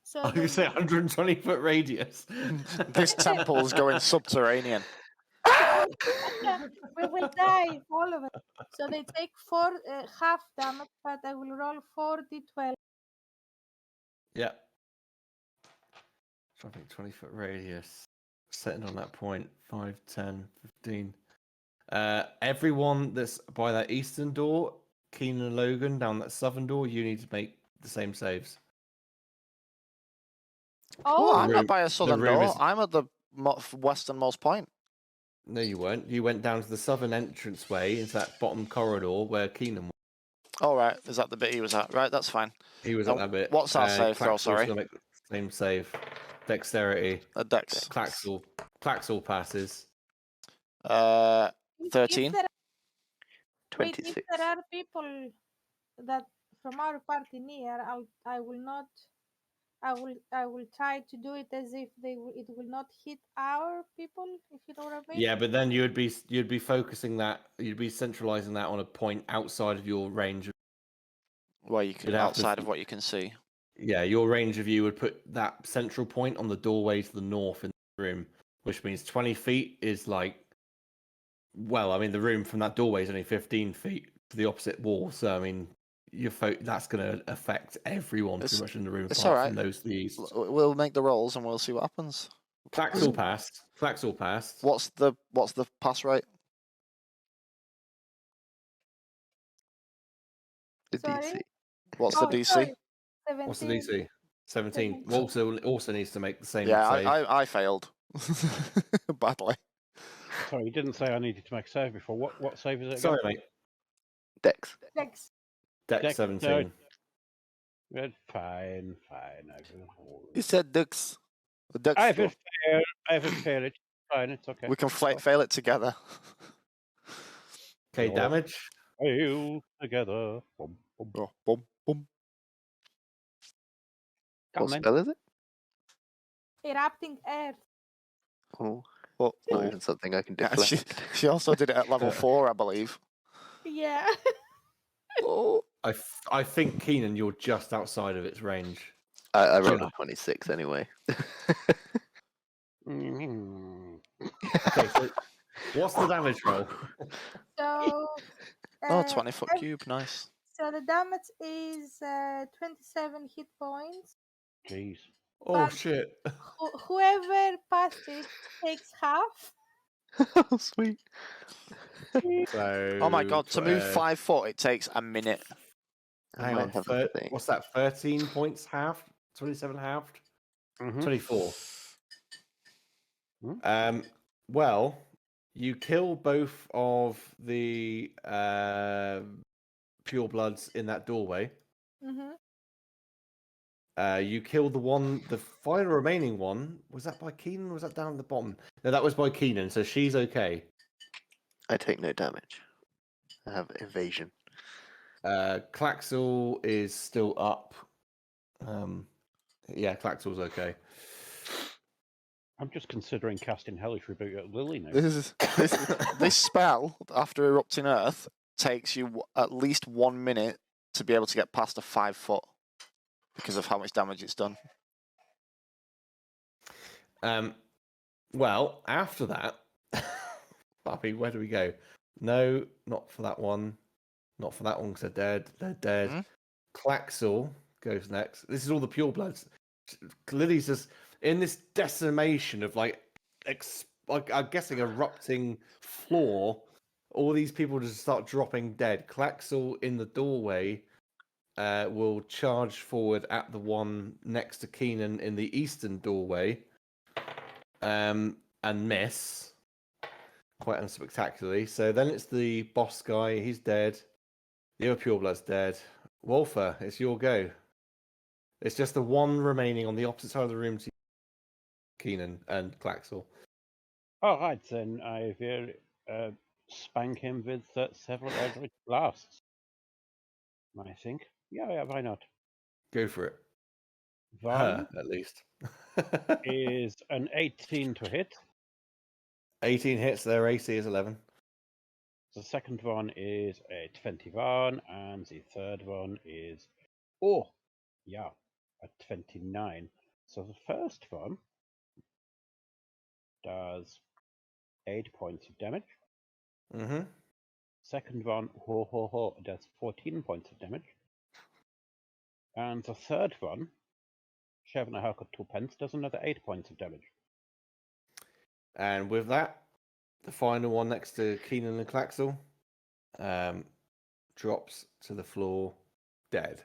So I was say 120-foot radius. This temple is going subterranean. we will die, all of it. So they take 4 half damage, but I will roll 4d12. Yeah. Dropping 20-foot radius. Setting on that point. 5, 10, 15. Everyone that's by that eastern door, Keenan and Logan, down that southern door, you need to make the same saves. Oh, I'm Oh, not by a southern room door. is- I'm at the westernmost point. No, you weren't. You went down to the southern entranceway into that bottom corridor where Keenan was. Oh, right. Is that the bit he was at? Right, that's fine. He was Now, at that bit. what's that save throw, Claxell's sorry? gonna make the same save. Dexterity. A dex. Claxell passes. if 13. there, wait, 26. if there are people that from our party near, I will not. I will try to do it as if it will not hit our people. If you know what I mean. Yeah, but then you'd be focusing that. You'd be centralizing that on a point outside of your range. Well, you can You'd have to- outside of what you can see. Yeah, your range of view would put that central point on the doorway to the north in the room, which means 20 feet is like. Well, I mean, the room from that doorway is only 15 feet to the opposite wall, so I mean, that's going to affect everyone pretty much in the room it's apart all from right. those to the east. We'll make the rolls and we'll see what happens. Claxell passed. Claxell passed. What's the pass rate? The Sorry? DC. What's Oh, the DC? sorry. What's the 17. DC? 17. 17. Also needs to make the same Yeah, save. I failed badly. Sorry, you didn't say I needed to make a save before. What save is it again? Sorry, mate. Dex. Dex. Dex 17. Good, fine. I will. You said Dux. I will fail. I will fail it. Fine, it's okay. We can fail it together. Okay, No. damage. Fail together. Boom, boom. Oh, boom, boom. Come What on, spell is it? Erupting earth. Oh, Oh, not oh. even something I can Yeah, deflect. she also did it at level 4, I believe. Yeah. Oh. I think, Keenan, you're just outside of its range. I rolled Yeah. a 26 anyway. Mhm. Okay, so what's the damage roll? So. Oh, 20-foot cube, nice. So the damage is 27 hit points. Jeez. Oh, But- shit. Whoever passed it takes half. Oh, sweet. So, Oh my god, to move 5 foot, it takes a minute. I Hang might on, have a thing. what's that? 13 points halved? 27 halved? Mhm. 24. Hmm? Well, you kill both of the purebloods in that doorway. Mm-hmm. You kill the final remaining one. Was that by Keenan or was that down at the bottom? No, that was by Keenan, so she's okay. I take no damage. I have evasion. Claxell is still up. Yeah, Claxell's okay. I'm just considering casting Hellish Rebuke at Lily now. This spell, after erupting earth, takes you at least 1 minute to be able to get past a 5 foot because of how much damage it's done. Well, after that, Bobby, where do we go? No, not for that one. Not for that one because they're dead. They're dead. Hmm? Claxell goes next. This is all the purebloods. Lily's just in this decimation of like I'm guessing erupting floor. All these people just start dropping dead. Claxell in the doorway will charge forward at the one next to Keenan in the eastern doorway, and miss quite unspectacularly. So then it's the boss guy. He's dead. The other pureblood's dead. Wolfer, it's your go. It's just the one remaining on the opposite side of the room to Keenan and Claxell. All right, then I will spank him with several Eldritch Blasts. I think. Yeah, why not? Go for it. One Her, at least. is an 18 to hit. 18 hits, their AC is 11. The second one is a 21, and the third one is, a 29. So the first one does 8 points of damage. Mm-hmm. Second one, does 14 points of damage. And the third one, Shevna Harker 2 pence, does another 8 points of damage. And with that, the final one next to Keenan and Claxel, drops to the floor, dead.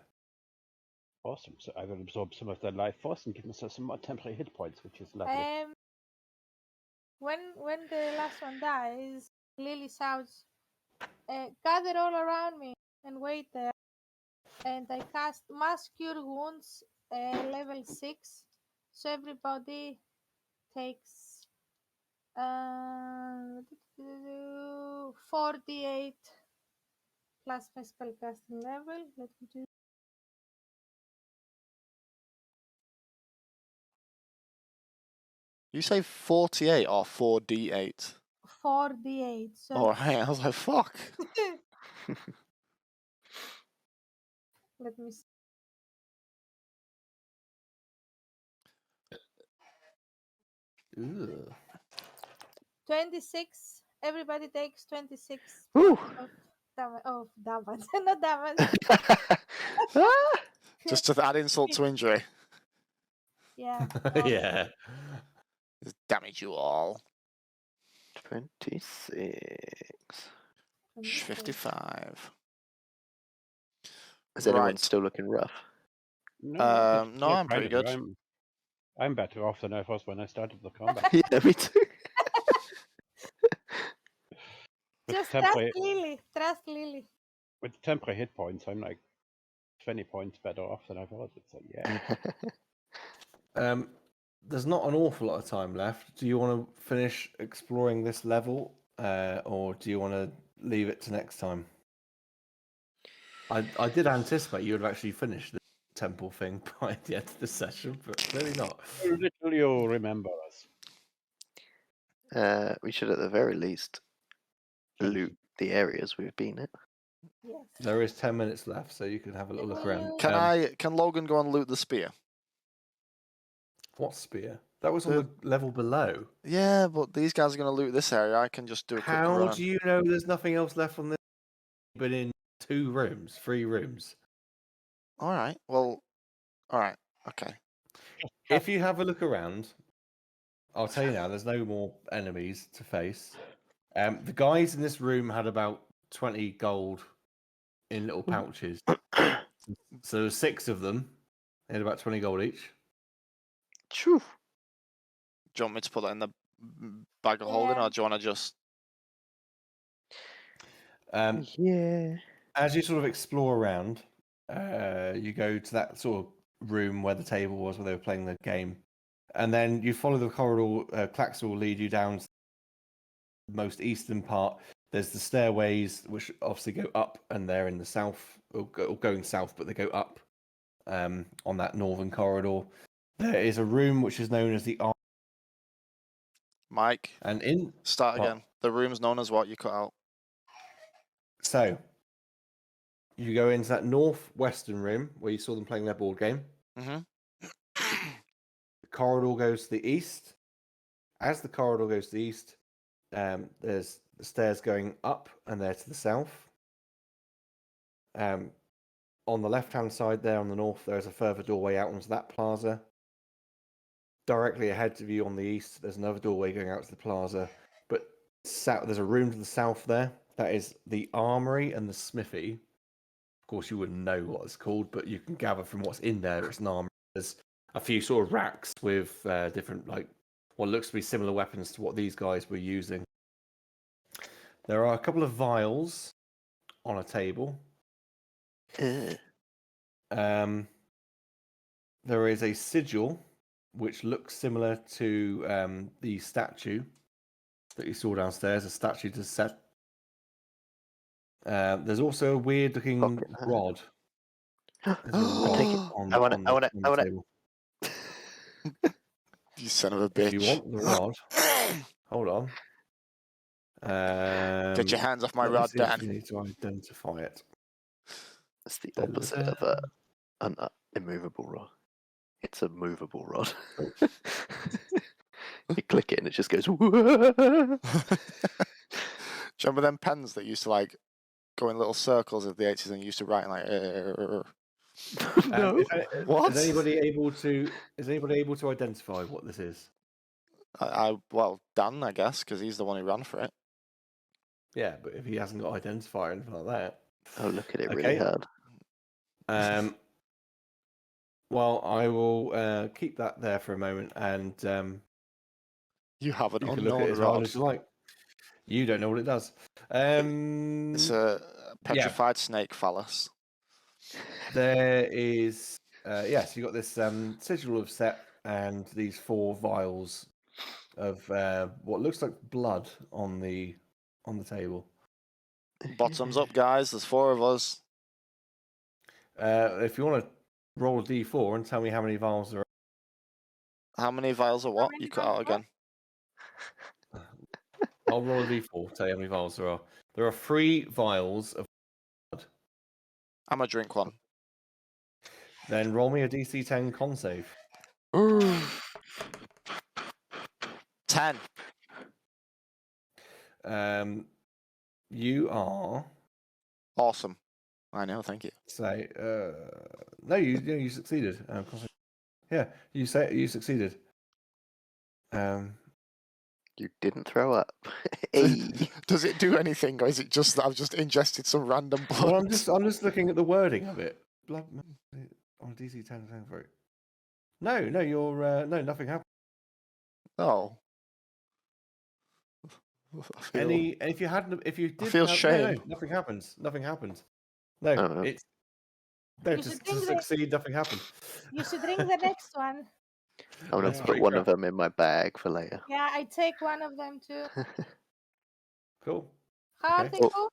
Awesome. So I will absorb some of their life force and give myself some more temporary hit points, which is lovely. When the last one dies, Lily shouts, "Gather all around me and wait there." And I cast Mass Cure Wounds, level 6, so everybody takes 4d8 plus my spellcasting level. Let me do. You say 48 or 4d8? 4d8. So All right, I was like, fuck. let me see. 26. Everybody takes 26 Woo. points of damage. Oh, damage. Not damage. Ah, Just to add insult to injury. Yeah. Yeah. Just damage you all. 26. 55. Is anyone Right. still looking rough? No, No, I'm pretty good. I'm better off than I was when I started the combat. Yeah, me too. With Just temporary, trust Lily. Trust Lily. with temporary hit points, I'm like 20 points better off than I was. So yeah. There's not an awful lot of time left. Do you want to finish exploring this level, or do you want to leave it to next time? I did anticipate you would have actually finished the temple thing by the end of the session, but clearly not. Little you remember us. We should at the very least loot the areas we've been at. Yes. There is 10 minutes left, so you can have a little look around. Can Logan go and loot the spear? What spear? That was on the level below. Yeah, but these guys are going to loot this area. I can just do a quick How run. do you know there's nothing else left on this? Been in 3 rooms. All right. Well, all right. Okay. If you have a look around, I'll tell you now, there's no more enemies to face. The guys in this room had about 20 gold in little pouches. So there's 6 of them. They had about 20 gold each. Phew. Do you want me to put that in the bag of holding, or do you want to just? Yeah. As you sort of explore around, you go to that sort of room where the table was, where they were playing the game. And then you follow the corridor. Claxel will lead you down to the most eastern part. There's the stairways, which obviously go up, and they're in the south, or going south, but they go up on that northern corridor. There is a room which is known as the Mike, and start what? again. The room's known as what? You cut out. So you go into that northwestern room where you saw them playing their board game. Mm-hmm. The corridor goes to the east. As the corridor goes to the east, there's the stairs going up, and they're to the south. On the left-hand side there on the north, there's a further doorway out onto that plaza. Directly ahead of you on the east, there's another doorway going out to the plaza. But there's a room to the south there. That is the armory and the smithy. Of course, you wouldn't know what it's called, but you can gather from what's in there, it's an armory. There's a few sort of racks with different, like, what looks to be similar weapons to what these guys were using. There are a couple of vials on a table. There is a sigil which looks similar to the statue that you saw downstairs, a statue to Sseth. There's also a weird-looking rod. There's a rod Take it. on I want the it. table. You son of a bitch. If you want the rod, hold on. Get your hands off my let me rod, see if Dan. you need to identify it. It's the opposite of an immovable rod. It's a movable rod. You click it and it just goes. Do you remember them pens that used to like go in little circles of the 80s and used to write like? No. What? Is anybody able to identify what this is? Well, Dan, I guess, because he's the one who ran for it. Yeah, but if he hasn't got identifier or anything like that. Oh, look at it really Okay. hard. Well, I will keep that there for a moment, and You have an you can look at unknown it as hard rod. as you like. You don't know what it does. It's a petrified snake phallus. There is, yes, you got this sigil of Sseth and these 4 vials of what looks like blood on the table. Bottoms up, guys. There's 4 of us. If you want to roll a d4 and tell me how many vials there are. How many vials of what? many You cut vials out of again. I'll roll a d4, tell you how many vials there are. There are 3 vials of blood. I'm gonna drink one. Then roll me a DC 10 con save. 10. You are... Awesome. I know, thank you. Say, no, you succeeded. Yeah, you succeeded. You didn't throw up. Hey. Does it do anything, or is it just that I've just ingested some random blood? Well, I'm just looking at the wording of it. Blood on DC 10 for it. No, you're no, nothing happened. Oh. If you did, feel no, shame. nothing happens. Nothing happens. No, Oh. it's no You to should think that- succeed. Nothing happened. You should drink the next one. I'm gonna That's put pretty one crap. of them in my bag for later. Yeah, I take one of them too. Cool. How are Okay. they Oh. called?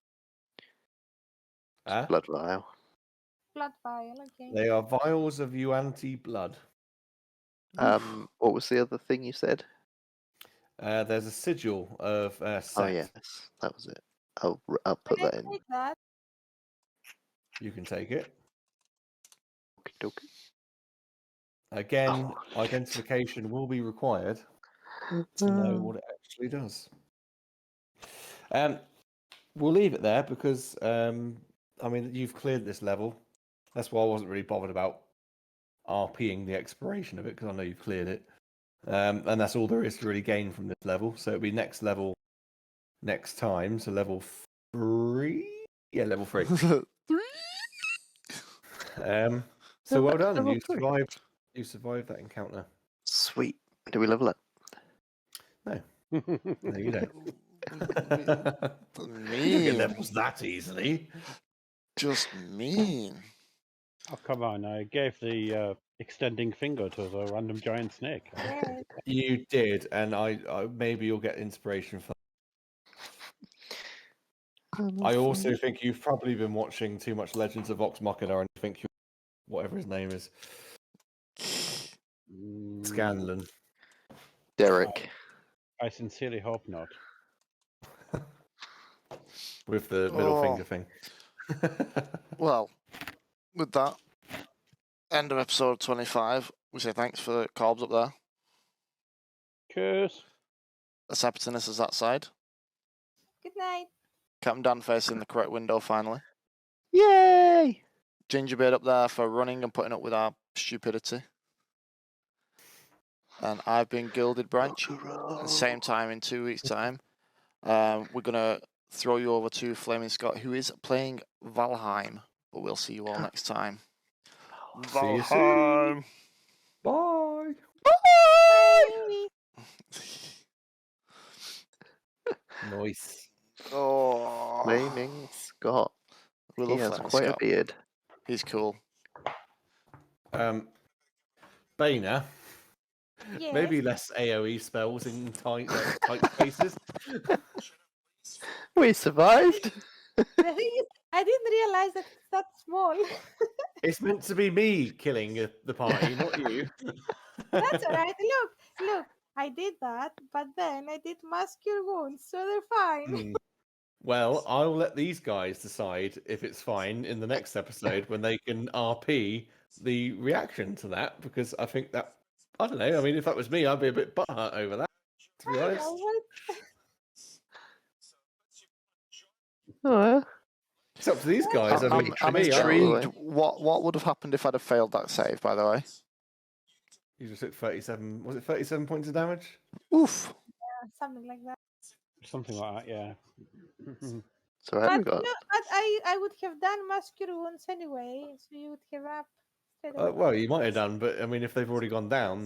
Blood vial. Blood vial, okay. They are vials of Yuan-Ti blood. What was the other thing you said? There's a sigil of Sseth. Oh yes, that was it. I'll put Can I that in. take that? You can take it. Okey-dokey. Again, identification will be required to know what it actually does. We'll leave it there because I mean you've cleared this level. That's why I wasn't really bothered about RPing the exploration of it because I know you've cleared it. And that's all there is to really gain from this level. So it'll be next level next time. So level 3? Yeah, level 3. 3. So well done. Level You 3. survived. You survived that encounter. Sweet. Do we level up? No, you don't. You don't get Mean. levels that easily. Just mean. Oh, come on. I gave the extending finger to the random giant snake. Yes. You did, and I maybe you'll get inspiration from. I also think you've probably been watching too much Legends of Vox Machina, and think you, whatever his name is, Scanlan. Derek. I sincerely hope not. With the middle finger thing. Well, with that, end of episode 25. We say thanks for Corbs up there. Cheers. Septimus is that side. Good night. Captain Dan facing the correct window finally. Yay! Gingerbeard up there for running and putting up with our stupidity. And I've been Gilded Branch. At the same time, in 2 weeks' time, we're going to throw you over to Flaming Scott, who is playing Valheim. But we'll see you all next time. See you Valheim! Bye. Bye. Nice. Oh, Flaming Scott. we He love has Flaming quite Scott. a beard. He's cool. Baina. Yes. Maybe less AoE spells in tight spaces. We survived. The thing is, I didn't realize that it's that small. It's meant to be me killing the party, not you. That's alright. Look. I did that, but then I did mask your wounds, so they're fine. Well, I'll let these guys decide if it's fine in the next episode when they can RP the reaction to that, because I think that, I don't know, I mean, if that was me, I'd be a bit butthurt over that, to be I honest. know what. Oh, It's up to these guys. I mean, I'm for me, intrigued. way. What would have happened if I'd have failed that save, by the way? You just took 37. Was it 37 points of damage? Oof. Something like that. Something like that, yeah. So I But, haven't got. no, but I would have done mass cure wounds anyway, so you would have up straight away. Well, you might have done, but I mean, if they've already gone down,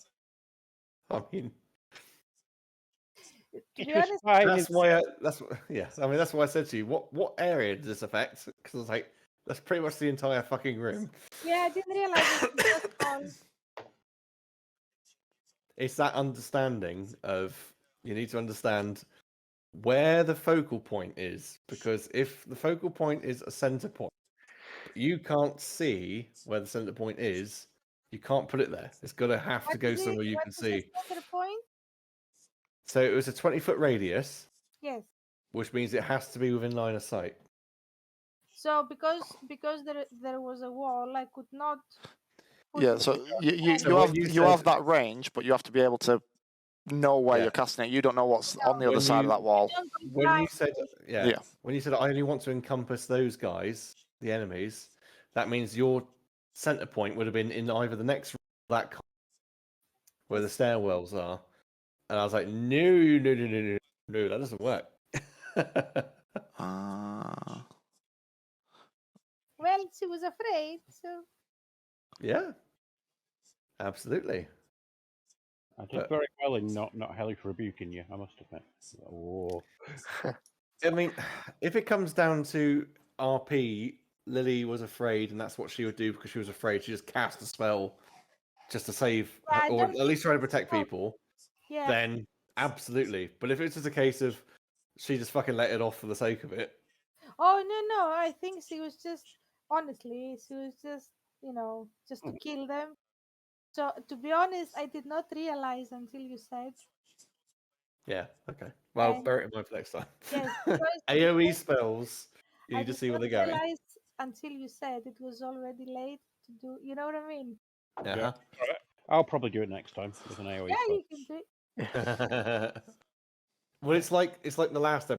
I mean, To It be was honest, fine. that's why. Yeah. I mean, that's why I said to you, what area does this affect? Because I was like, that's pretty much the entire fucking room. yeah, I didn't realize it was so small. It's that understanding of you need to understand where the focal point is, because if the focal point is a center point, but you can't see where the center point is, you can't put it there. It's got to have to What go is it? somewhere you What can is the see. center point? So it was a 20-foot radius, Yes. which means it has to be within line of sight. So because there was a wall, I could not. put Yeah, it so you So when you have said- that range, but you have to be able to know where Yeah. you're casting it. You don't know what's on the other When side of you- that wall. don't go when you blind. said Yeah. when you said I only want to encompass those guys, the enemies, that means your center point would have been in either the next room or that where the stairwells are. And I was like, no, that doesn't work. Well, she was afraid, so Yeah, absolutely. I did But- very well in not hellish rebuking you, I must admit. Oh. I mean, if it comes down to RP, Lily was afraid, and that's what she would do because she was afraid. She just cast a spell just to save, Yeah, I or don't at think least try to it's protect not- people. yeah. Then absolutely. But if it's just a case of she just fucking let it off for the sake of it, Oh no, I think she was just honestly, she was just just to kill them. So to be honest, I did not realize until you said. yeah, okay. Well, And- bear it in mind for next time. Yes, because- AOE spells, you I need to did see where not they're going. realize until you said it was already late to do. You know what I mean? Uh-huh. I'll probably do it next time with an AoE Yeah, spell. you can do it. Well, it's like the last episode.